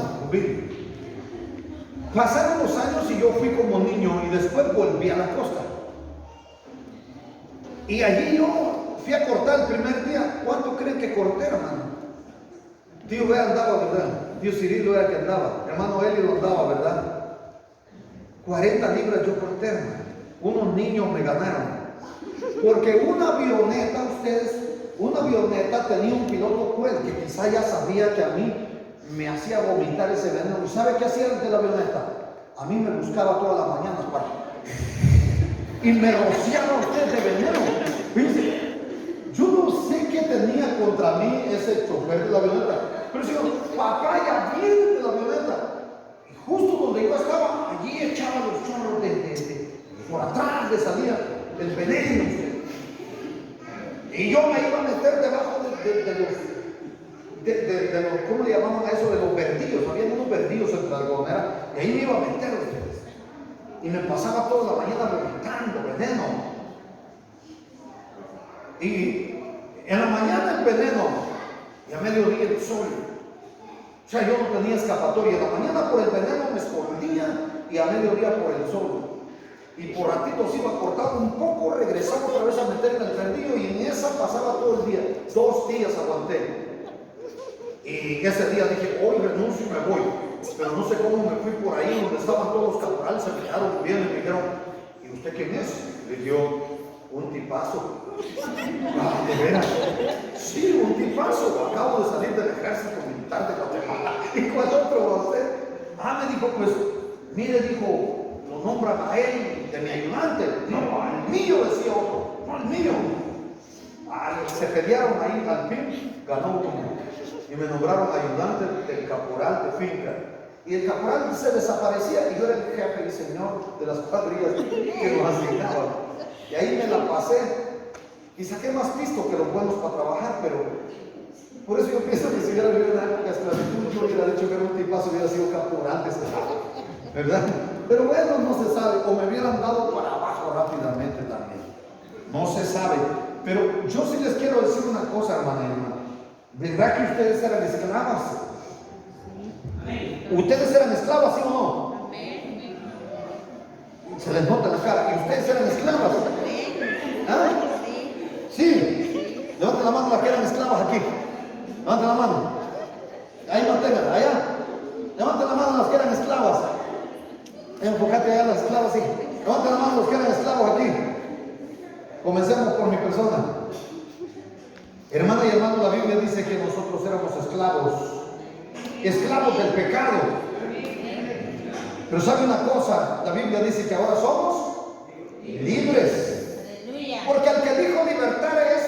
S1: Pasaron los años y yo fui como niño y después volví a la costa. Y allí yo fui a cortar el primer día. ¿Cuánto creen que corté, hermano? Tío B andaba, ¿verdad? Tío Cirilo era el que andaba. Hermano Elio andaba, ¿verdad? 40 libras yo corté, hermano. Unos niños me ganaron. Porque una avioneta tenía un piloto cruel que quizá ya sabía que a mí me hacía vomitar ese veneno. ¿Y sabe qué hacía el de la avioneta? A mí me buscaba todas las mañanas para... y me rociaba usted de veneno. Fíjense, yo no sé qué tenía contra mí ese chofer de la avioneta, pero si papá ya viene de la avioneta, y justo donde yo estaba, allí echaba los chorros por atrás le salía el veneno. Y yo me iba a meter debajo de los, ¿cómo le llamaban a eso? De los verdillos. Había unos verdillos entre la algodonera, y ahí me iba a meter ustedes. Y me pasaba toda la mañana vomitando veneno. Y en la mañana el veneno y a mediodía el sol. O sea, yo no tenía escapatoria. En la mañana por el veneno me escondía y a mediodía por el sol. Y por ratitos iba cortado un poco, regresaba otra vez a meterme en el verdillo y en esa pasaba todo el día. 2 días aguanté. Y ese día dije, hoy renuncio y me voy. Pero no sé cómo me fui por ahí donde estaban todos los caporales, se quedaron viendo y me dijeron, ¿y usted quién es? Le dije yo, un tipazo. Ah, ¿de veras? Sí, un tipazo. Acabo de salir del ejército militar de Guatemala. ¿Y cuál otro usted? Ah, me dijo, pues, mire, dijo, lo nombran a él de mi ayudante. No, al mío, decía otro. No, al mío. Ah, se pelearon ahí, al fin ganó uno. Y me nombraron ayudante del caporal de finca. Y el caporal se desaparecía y yo era el jefe y señor de las cuadrillas que nos asignaban. Y ahí me la pasé y saqué más pisto que los buenos para trabajar, pero por eso yo pienso que si hubiera vivido en la época de esclavitud, no hubiera dicho que era un tipazo, hubiera sido caporal, ¿verdad? Pero bueno, no se sabe, o me hubieran dado para abajo rápidamente también. No se sabe. Pero yo sí les quiero decir una cosa, hermana y hermano. ¿Verdad que ustedes eran esclavas? ¿Ustedes eran esclavas, sí o no? Se les nota en la cara. ¿Y ustedes eran esclavas? ¿Ah? Sí. Levanten la mano las que eran esclavas aquí. Levanten la mano. Ahí manténganla, allá. Levanten la mano las que eran esclavas. Enfocate allá las esclavas, sí. Levanten la mano los que eran esclavos aquí. Comencemos por mi persona. Hermana y hermano, la Biblia dice que nosotros éramos esclavos del pecado. Pero sabe una cosa, la Biblia dice que ahora somos libres. Porque al que dijo libertad es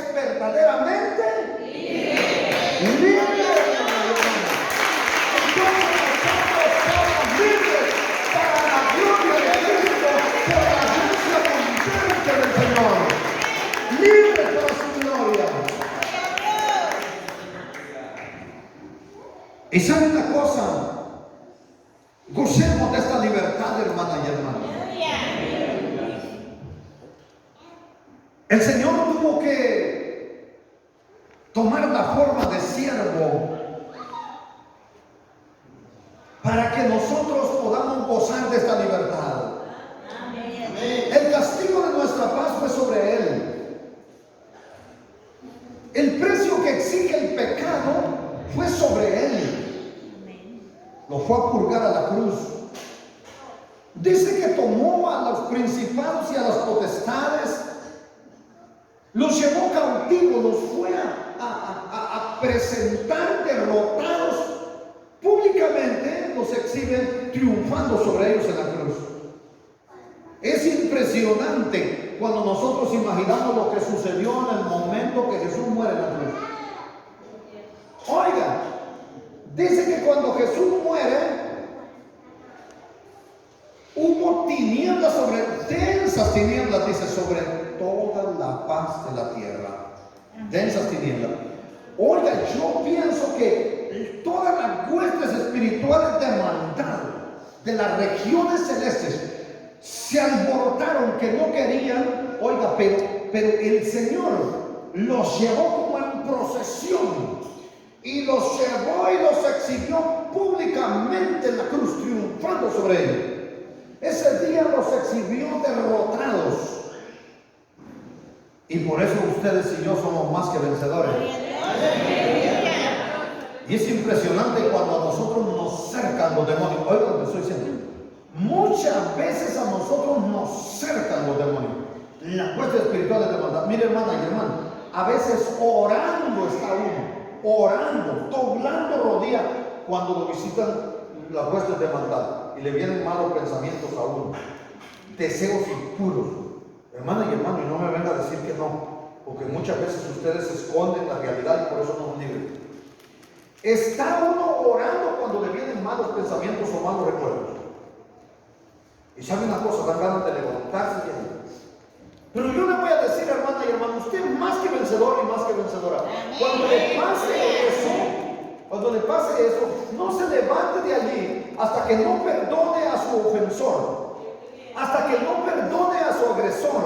S1: Y saben una cosa, gocemos de esta libertad, hermana y hermano. El Señor tuvo que tomar la forma de siervo para que nosotros podamos gozar de esta libertad. El castigo de nuestra paz fue sobre Él. El precio que exige el pecado fue sobre Él. Lo fue a purgar a la cruz. Dice que tomó a los principados y a las potestades, los llevó cautivos, los fue a presentar derrotados públicamente, los exhiben triunfando sobre ellos en la cruz. Es impresionante cuando nosotros imaginamos lo que sucedió en el momento que Jesús muere en la cruz. Oiga, dice que cuando Jesús muere, hubo tinieblas densas tinieblas, dice, sobre toda la faz de la tierra. Densas tinieblas. Oiga, yo pienso que todas las huestes espirituales de maldad de las regiones celestes se alborotaron, que no querían, oiga, pero el Señor los llevó como en procesión y los llevó y los exhibió públicamente en la cruz, triunfando sobre ellos. Ese día los exhibió derrotados. Y por eso ustedes y yo somos más que vencedores. Y es impresionante cuando a nosotros nos cercan los demonios. Oigan lo que estoy diciendo. Muchas veces a nosotros nos cercan los demonios. La fuerza espiritual de maldad. Mire, hermana y hermano, a veces orando está uno, orando, doblando rodillas cuando lo visitan las huestes de maldad y le vienen malos pensamientos a uno, deseos impuros. Hermana y hermano, y no me venga a decir que no, porque muchas veces ustedes esconden la realidad y por eso no nos libran. Está uno orando cuando le vienen malos pensamientos o malos recuerdos. Y sabe una cosa, dan ganas de levantarse y ir. Pero yo le voy a decir, hermana y hermano, usted es más que vencedor y más que vencedora. Cuando le pase eso, no se levante de allí hasta que no perdone a su ofensor, hasta que no perdone a su agresor,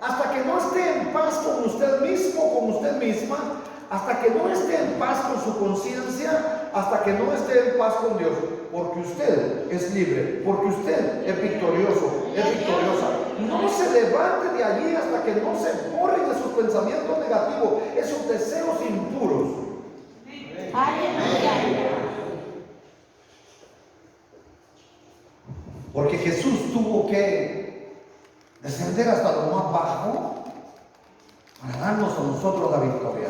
S1: hasta que no esté en paz con usted mismo, con usted misma, hasta que no esté en paz con su conciencia, hasta que no esté en paz con Dios, porque usted es libre, porque usted es victorioso, es victoriosa. No se levante de allí hasta que no se borren de sus pensamientos negativos, esos deseos impuros. Porque Jesús tuvo que descender hasta lo más bajo para darnos a nosotros la victoria.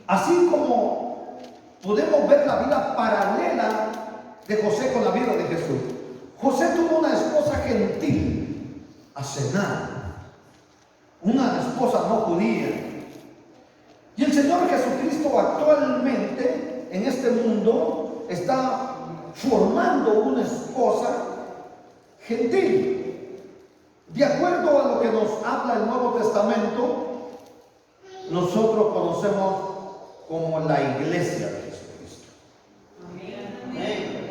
S1: Así como podemos ver la vida paralela de José con la vida de Jesús. José tuvo una esposa gentil, Asenat, una esposa no judía. Y el Señor Jesucristo actualmente en este mundo está formando una esposa gentil. De acuerdo a lo que nos habla el Nuevo Testamento, nosotros conocemos como la iglesia de Jesucristo.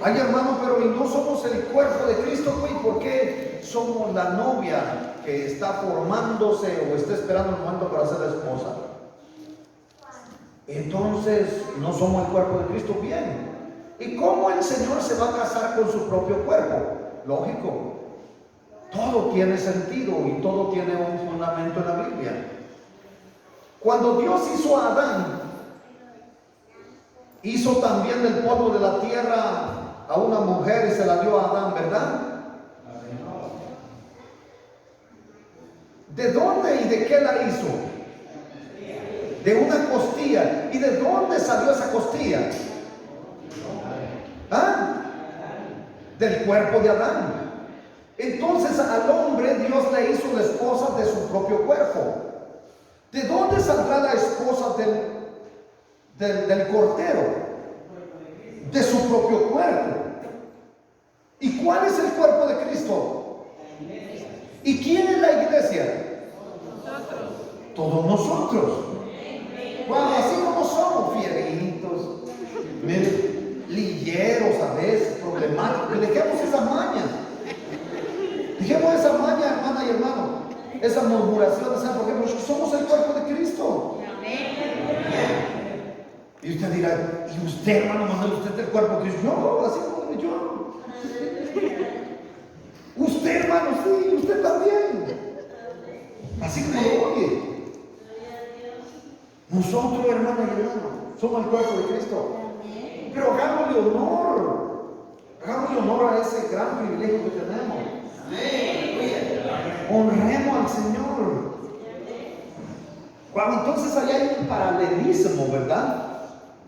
S1: Ay, hermano, pero no somos el cuerpo de Cristo, güey. ¿Por qué somos la novia que está formándose o está esperando el momento para ser la esposa? Entonces, no somos el cuerpo de Cristo. Bien. ¿Y cómo el Señor se va a casar con su propio cuerpo? Lógico. Todo tiene sentido y todo tiene un fundamento en la Biblia. Cuando Dios hizo a Adán, hizo también del polvo de la tierra a una mujer y se la dio a Adán, ¿verdad? ¿De dónde y de qué la hizo? De una costilla. ¿Y de dónde salió esa costilla? ¿Ah? Del cuerpo de Adán. Entonces al hombre Dios le hizo la esposa de su propio cuerpo. ¿De dónde saldrá la esposa del cordero? De su propio cuerpo. ¿Y cuál es el cuerpo de Cristo? ¿Y quién es la iglesia? Todos nosotros. Bueno, así como somos fieritos, que dejemos esas mañas. Dejemos esa maña, hermana y hermano, esa murmuración, ¿saben por qué? Porque somos el cuerpo de Cristo. Y usted dirá, ¿y usted, hermano Manuel, usted es el cuerpo de Cristo? No, así como yo. Usted, hermano, sí, usted también. Así como lo oye. Nosotros, hermano y hermano, somos el cuerpo de Cristo. Pero hagámosle honor a ese gran privilegio que tenemos. Honremos al Señor. Cuando entonces allá hay un paralelismo, ¿verdad?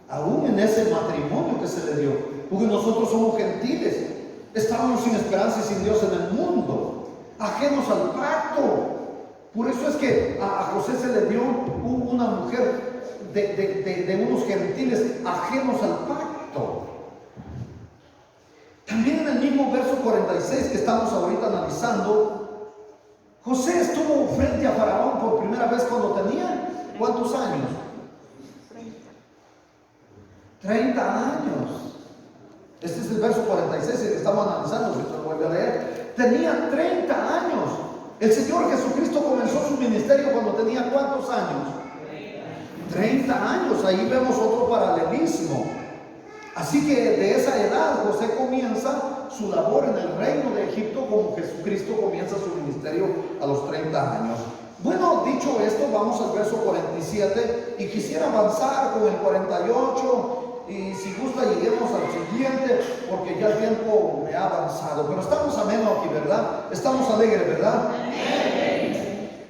S1: Aún en ese matrimonio que se le dio, porque nosotros somos gentiles, estábamos sin esperanza y sin Dios en el mundo, ajenos al pacto. Por eso es que a José se le dio una mujer de unos gentiles ajenos al pacto. También en el mismo verso 46 que estamos ahorita analizando, José estuvo frente a Faraón por primera vez cuando tenía, ¿cuántos años? 30 años. Este es el verso 46 que estamos analizando, si se lo vuelve a leer. Tenía 30 años. El Señor Jesucristo comenzó su ministerio cuando tenía ¿cuántos años? 30 años. Ahí vemos otro paralelismo. Así que de esa edad José comienza su labor en el reino de Egipto, como Jesucristo comienza su ministerio a los 30 años. Bueno, dicho esto, vamos al verso 47 y quisiera avanzar con el 48 y si gusta lleguemos al siguiente porque ya el tiempo me ha avanzado, pero estamos amenos aquí, ¿verdad? Estamos alegres, ¿verdad?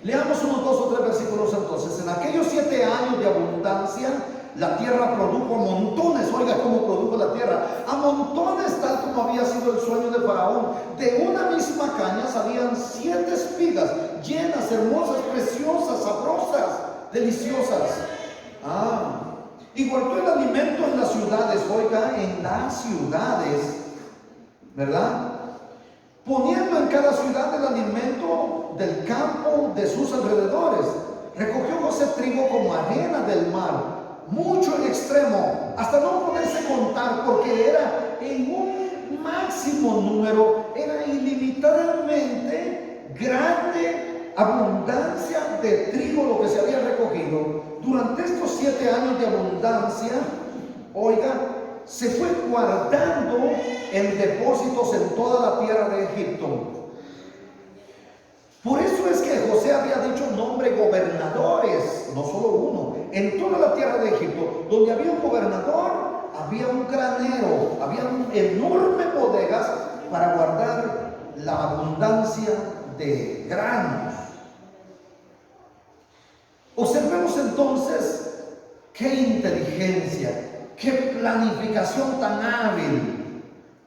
S1: Leamos unos 2 o 3 versículos entonces. En aquellos 7 años de abundancia la tierra produjo montones. Oiga cómo produjo la tierra, a montones, tal como había sido el sueño de Faraón. De una misma caña salían 7 espigas, llenas, hermosas, preciosas, sabrosas, deliciosas. Y guardó el alimento en las ciudades. Oiga, en las ciudades, ¿verdad? Poniendo en cada ciudad el alimento del campo de sus alrededores. Recogió José trigo como arena del mar, mucho en extremo, hasta no poderse contar, porque era en un máximo número, era ilimitadamente grande abundancia de trigo lo que se había recogido. Durante estos 7 años de abundancia, oiga, se fue guardando en depósitos en toda la tierra de Egipto. Por eso es que José había dicho nombre gobernadores, no solo uno, en toda la tierra de Egipto. Donde había un gobernador, había un granero, había enormes bodegas para guardar la abundancia de granos. Observemos entonces qué inteligencia, qué planificación tan hábil,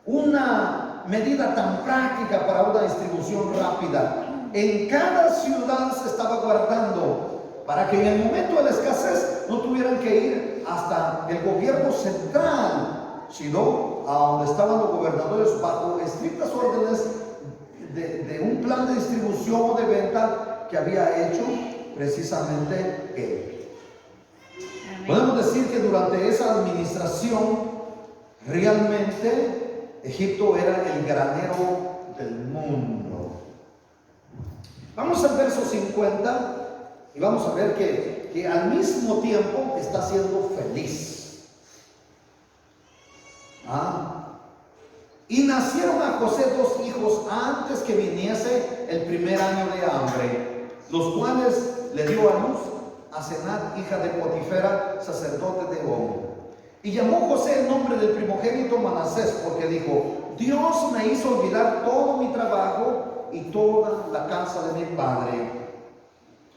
S1: una medida tan práctica para una distribución rápida. En cada ciudad se estaba guardando para que en el momento de la escasez no tuvieran que ir hasta el gobierno central, sino a donde estaban los gobernadores bajo estrictas órdenes de un plan de distribución o de venta que había hecho precisamente él. Podemos decir que durante esa administración realmente Egipto era el granero del mundo. Vamos al verso 50 y vamos a ver que al mismo tiempo está siendo feliz. Y nacieron a José 2 hijos antes que viniese el primer año de hambre, los cuales le dio a luz a Senat, hija de Potifera, sacerdote de On. Y llamó José el nombre del primogénito Manasés, porque dijo: Dios me hizo olvidar todo mi trabajo y toda la casa de mi padre.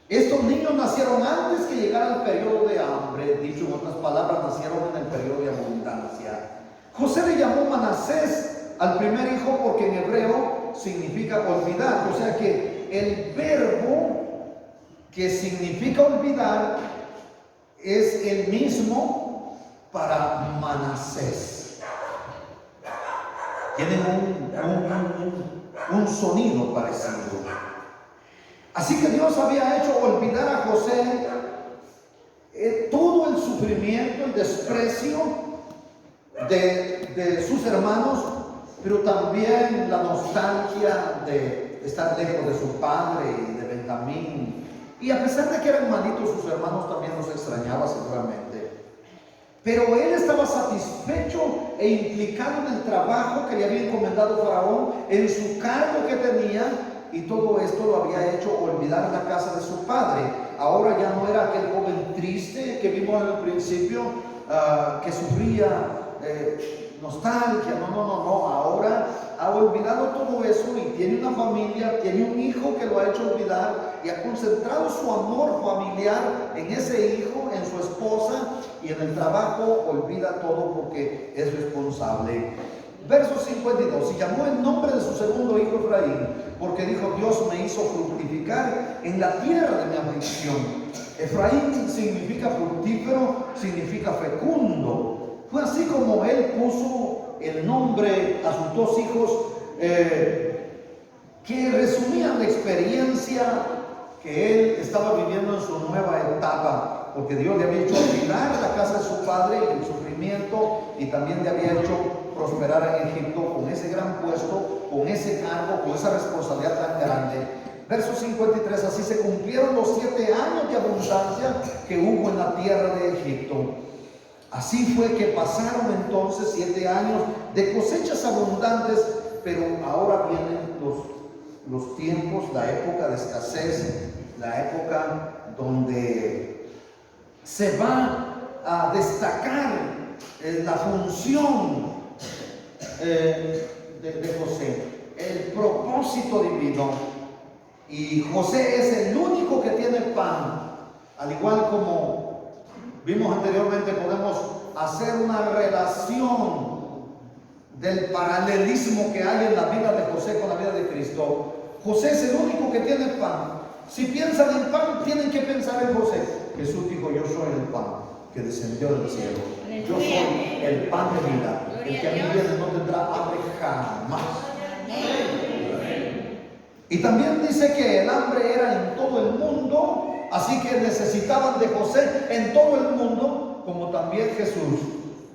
S1: Estos niños nacieron antes que llegara el periodo de hambre, dicho en otras palabras, nacieron en el periodo de abundancia. José le llamó Manasés al primer hijo porque en hebreo significa olvidar, o sea que el verbo que significa olvidar es el mismo para Manasés. Tienen un sonido parecido. Así que Dios había hecho olvidar a José todo el sufrimiento, el desprecio de sus hermanos pero también la nostalgia de estar lejos de su padre y de Benjamín. Y a pesar de que eran malitos, sus hermanos también los extrañaba seguramente. Pero él estaba satisfecho e implicado en el trabajo que le había encomendado Faraón, en su cargo que tenía, y todo esto lo había hecho olvidar la casa de su padre. Ahora ya no era aquel joven triste que vimos en el principio, que sufría nostalgia. No. Ahora ha olvidado todo eso y tiene una familia, tiene un hijo que lo ha hecho olvidar y ha concentrado su amor familiar en ese hijo, en su esposa, y en el trabajo olvida todo porque es responsable. Verso 52, y llamó el nombre de su segundo hijo Efraín, porque dijo: Dios me hizo fructificar en la tierra de mi aflicción. Efraín significa fructífero, significa fecundo. Fue así como él puso el nombre a sus dos hijos, que resumían la experiencia que él estaba viviendo en su nueva etapa, porque Dios le había hecho olvidar la casa de su padre y el sufrimiento, y también le había hecho prosperar en Egipto con ese gran puesto, con ese cargo, con esa responsabilidad tan grande. Verso 53, así se cumplieron los 7 años de abundancia que hubo en la tierra de Egipto. Así fue que pasaron entonces 7 años de cosechas abundantes, pero ahora vienen los tiempos, la época de escasez, la época donde se va a destacar la función de José, el propósito divino. Y José es el único que tiene pan, al igual como vimos anteriormente. Podemos hacer una relación del paralelismo que hay en la vida de José con la vida de Cristo. José es el único que tiene pan. Si piensan en pan, tienen que pensar en José. Jesús dijo: yo soy el pan que descendió del cielo. Yo soy el pan de vida. El que a mí viene no tendrá hambre jamás. Y también dice que el hambre era en todo el mundo, así que necesitaban de José en todo el mundo, como también Jesús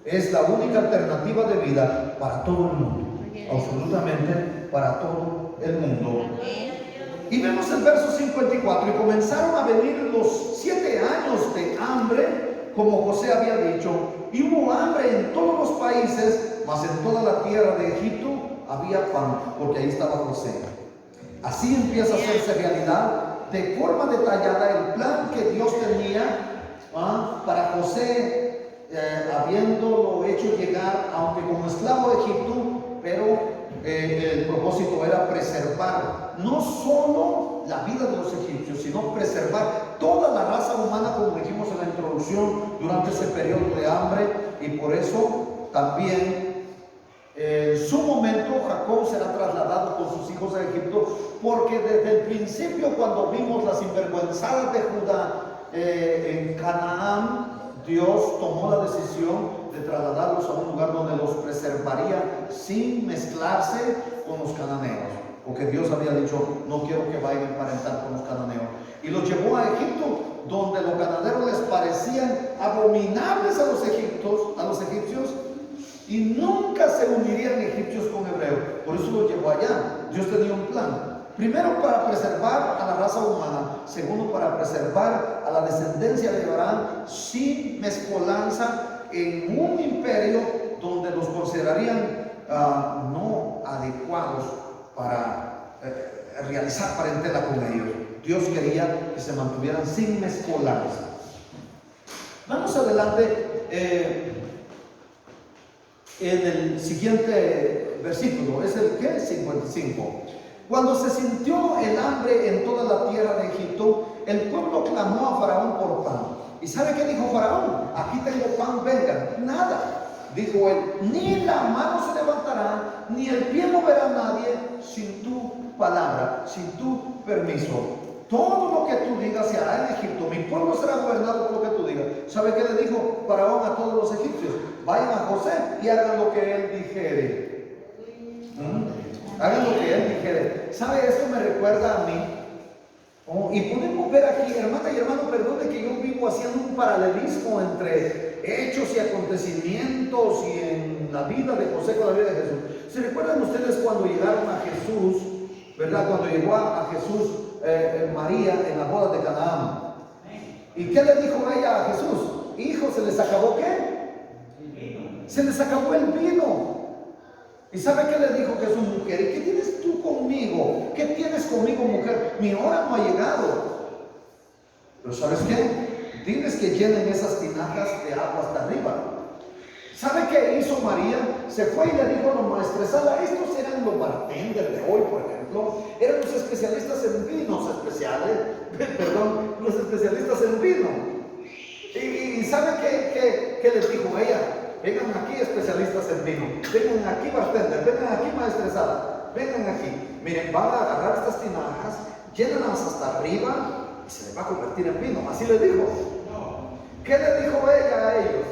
S1: es la única alternativa de vida para todo el mundo, absolutamente para todo el mundo. Y vemos el verso 54, y comenzaron a venir los 7 años de hambre, como José había dicho, y hubo hambre en todos los países, mas en toda la tierra de Egipto había pan, porque ahí estaba José. Así empieza a hacerse realidad de forma detallada el plan que Dios tenía para José, habiéndolo hecho llegar, aunque como esclavo de Egipto, pero el propósito era preservar no solo la vida de los egipcios, sino preservar toda la raza humana, como dijimos en la introducción, durante ese periodo de hambre. Y por eso también en su momento Jacob será trasladado con sus hijos a Egipto, porque desde el principio, cuando vimos las sinvergüenzadas de Judá en Canaán, Dios tomó la decisión de trasladarlos a un lugar donde los preservaría sin mezclarse con los cananeos, porque Dios había dicho: no quiero que vayan a emparentar con los cananeos. Y los llevó a Egipto, donde los cananeos les parecían abominables a los egipcios, y nunca se unirían egipcios con hebreos. Por eso los llevó allá. Dios tenía un plan. Primero, para preservar a la raza humana. Segundo, para preservar a la descendencia de Abraham sin mezcolanza en un imperio donde los considerarían no adecuados para realizar parentela con ellos. Dios quería que se mantuvieran sin mezcolanza. Vamos adelante. En el siguiente versículo, es el que 55. Cuando se sintió el hambre en toda la tierra de Egipto, el pueblo clamó a Faraón por pan. ¿Y sabe qué dijo Faraón? Aquí tengo pan, vengan. Nada, dijo él, ni la mano se levantará, ni el pie moverá a nadie sin tu palabra, sin tu permiso. Todo lo que tú digas se hará en Egipto. Mi pueblo será gobernado por lo que tú digas. ¿Sabe qué le dijo Faraón a todos los egipcios? Vayan a José y hagan lo que él dijere. Hagan lo que él dijere. ¿Sabe? Esto me recuerda a mí. Y podemos ver aquí, hermana y hermano, perdone que yo vivo haciendo un paralelismo entre hechos y acontecimientos y en la vida de José con la vida de Jesús. ¿Se recuerdan ustedes cuando llegaron a Jesús, verdad? Cuando llegó a Jesús María en la boda de Canaán. ¿Y qué le dijo ella a Jesús? Hijo, ¿se les acabó qué? Se les acabó el vino. ¿Y sabe qué le dijo Jesús? Mujer, ¿y qué tienes tú conmigo? ¿Qué tienes conmigo, mujer? Mi hora no ha llegado. Pero ¿sabes qué? Diles que llenen esas tinajas de agua hasta arriba. ¿Sabe qué hizo María? Se fue y le dijo a los maestresala, estos eran los bartenders de hoy, por ejemplo, eran los especialistas en vinos especiales, perdón, los especialistas en vino. Y ¿sabe qué les dijo ella? Vengan aquí especialistas en vino, vengan aquí bartenders, vengan aquí maestresala, vengan aquí. Miren, van a agarrar estas tinajas, llénenlas hasta arriba y se les va a convertir en vino. Así le dijo. ¿Qué le dijo ella a ellos?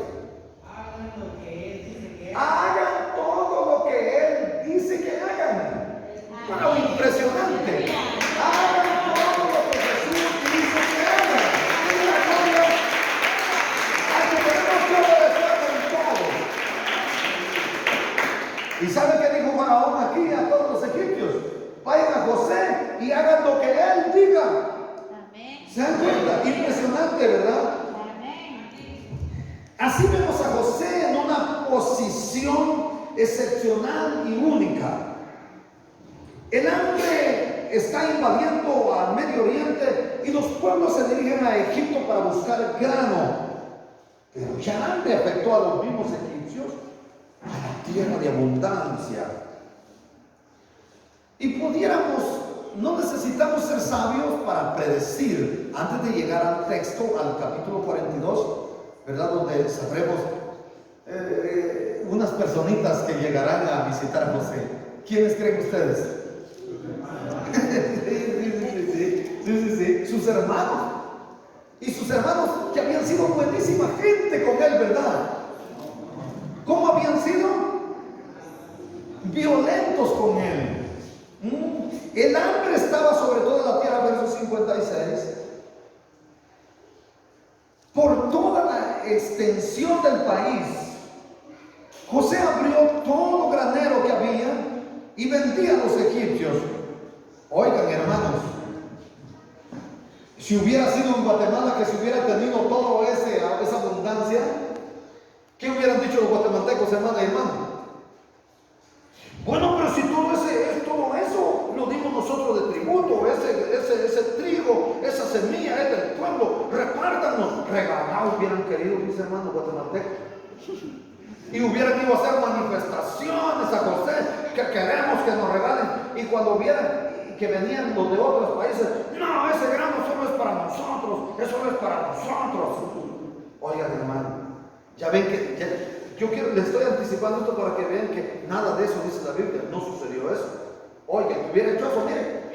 S1: Hagan todo lo que Él dice que hagan. Bueno, impresionante. Hagan todo lo que Jesús dice que hagan. Aquí tenemos que obedecer en todo. ¿Y sabe qué dijo Faraón aquí a todos los egipcios? Vayan a José y hagan lo que Él diga. ¿Se dan cuenta? Impresionante, ¿verdad? Así vemos a José en una posición excepcional y única. El hambre está invadiendo al Medio Oriente y los pueblos se dirigen a Egipto para buscar grano. Pero ya el hambre afectó a los mismos egipcios, a la tierra de abundancia. Y no necesitamos ser sabios para predecir, antes de llegar al texto, al capítulo 42, ¿verdad? Donde sabremos unas personitas que llegarán a visitar a José. ¿Quiénes creen ustedes? Sí, sus hermanos. Y sus hermanos que habían sido buenísima gente con él, ¿verdad? ¿Cómo habían sido? Violentos con él. El hambre estaba sobre toda la tierra, verso 56. Por toda la extensión del país, José abrió todo granero que había y vendía a los egipcios. Oigan, hermanos, si hubiera sido en Guatemala que se hubiera tenido toda esa abundancia, ¿qué hubieran dicho los guatemaltecos, hermana y hermano? Bueno, pero si todo eso lo dimos nosotros de tributo, ese trigo, esa semilla es del pueblo, repártanos. Regalados hubieran querido, mis hermanos guatemaltecos. Y hubieran ido a hacer manifestaciones a José, que queremos que nos regalen. Y cuando vieran que venían los de otros países, no, ese grano solo es para nosotros, eso no es para nosotros. Oigan, hermano, ya ven que les estoy anticipando esto para que vean que nada de eso dice la Biblia, no sucedió eso. Oigan, que hubiera hecho eso, miren.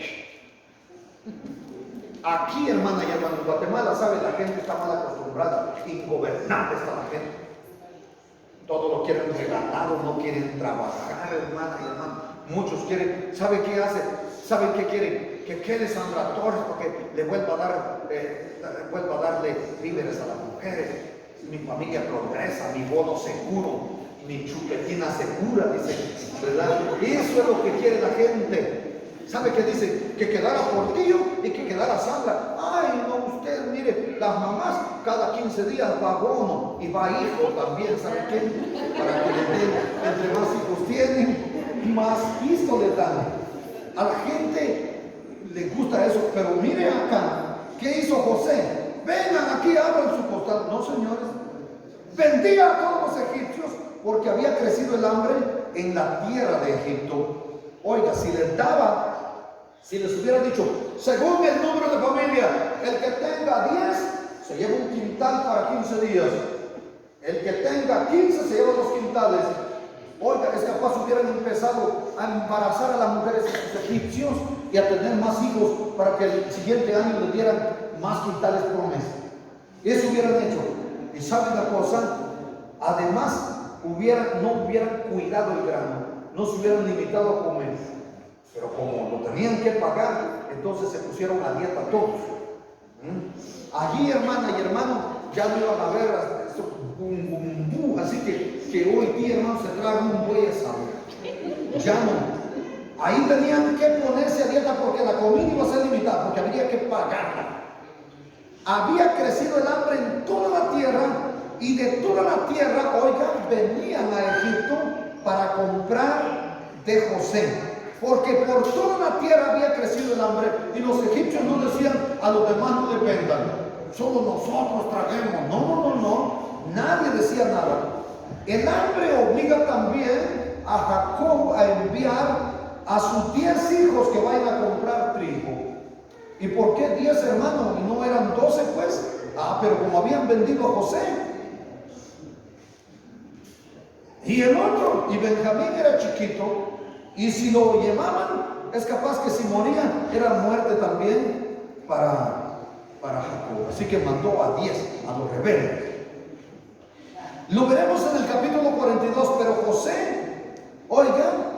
S1: Aquí, hermana y hermano, en Guatemala, ¿sabe? La gente está mal acostumbrada, ingobernable está la gente. Todos lo quieren regalado, no quieren trabajar, hermana y hermano. Muchos quieren, ¿sabe qué hacen? ¿Saben qué quieren? Que quede Sandra Torres porque le vuelva a darle víveres a las mujeres. Mi familia progresa, mi bono seguro, mi chupetina segura, dice, ¿verdad? Y eso es lo que quiere la gente. ¿Sabe qué dice? Que quedara Portillo y que quedara Sandra. Ay, no, usted, mire, las mamás cada 15 días va bono y va hijo también, ¿sabe qué? Para que le den, entre más hijos tienen, más pisto le dan. A la gente le gusta eso, pero mire acá, ¿qué hizo José? Vengan aquí, abran su costal. No, señores. Vendía a todos los egipcios porque había crecido el hambre en la tierra de Egipto. Oiga, si les hubiera dicho, según el número de familia, el que tenga 10 se lleva un quintal para 15 días. El que tenga 15 se lleva 2 quintales. Oiga, es capaz hubieran empezado a embarazar a las mujeres de los egipcios y a tener más hijos para que el siguiente año les dieran más quintales por mes. Eso hubieran hecho. Y saben la cosa, además no hubieran cuidado el grano, no se hubieran limitado a comer. Pero como lo tenían que pagar, entonces se pusieron a dieta todos. Allí, hermana y hermano, ya no iban a ver así que hoy día, hermano, se trae un buey asado. ya no. Ahí tenían que ponerse a dieta porque la comida iba a ser limitada, porque había que pagarla. Había crecido el hambre en toda la tierra, y de toda la tierra, oigan, venían a Egipto para comprar de José, porque por toda la tierra había crecido el hambre, y los egipcios no decían a los demás no dependan, solo nosotros traemos. No, nadie decía nada. El hambre obliga también a Jacob a enviar a sus 10 hijos que vayan a comprar trigo. ¿Y por qué 10 hermanos y no eran 12 pues? Pero como habían vendido a José. Y el otro, y Benjamín era chiquito, y si lo llevaban, es capaz que si moría, era muerte también para Jacob. Así que mandó a 10, a los rebeldes. Lo veremos en el capítulo 42, pero José, oigan,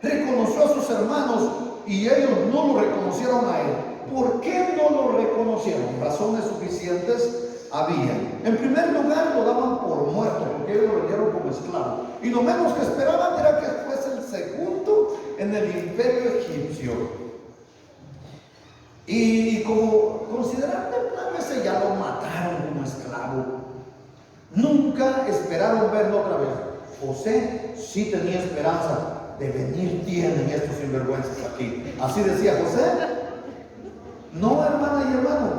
S1: reconoció a sus hermanos y ellos no lo reconocieron a él. ¿Por qué no lo reconocieron? Razones suficientes había. En primer lugar, lo daban por muerto, porque ellos lo vendieron como esclavo. Y lo menos que esperaban era que fuese el segundo en el imperio egipcio. Y como considerablemente ya lo mataron como esclavo. Nunca esperaron verlo otra vez. José sí tenía esperanza de venir, tienen estos sinvergüenzas aquí. Así decía José. No, hermana y hermano,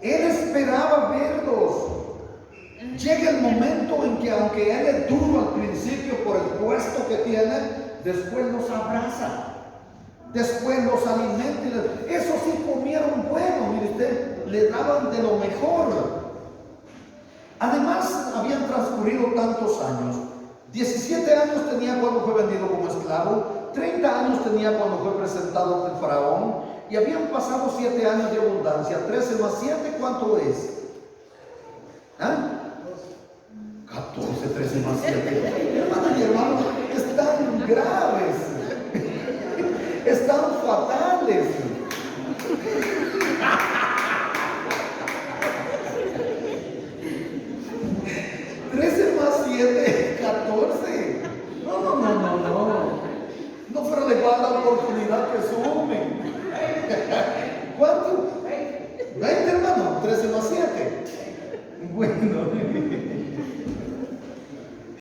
S1: él esperaba verlos. Llega el momento en que, aunque él es duro al principio por el puesto que tiene, después los abraza, después los alimenta. Eso sí comieron bueno, mire usted, le daban de lo mejor. Además, habían transcurrido tantos años. 17 años tenía cuando fue vendido como esclavo, 30 años tenía cuando fue presentado ante el faraón, y habían pasado 7 años de abundancia. 13 más 7, ¿cuánto es? 14, 13 más 7. Hermanas y hermanos, están graves, están fatales. 13 más 7, 14. No fueron igual la oportunidad que sumen. ¿Cuánto? 20, hermano. 13 más 7. Bueno.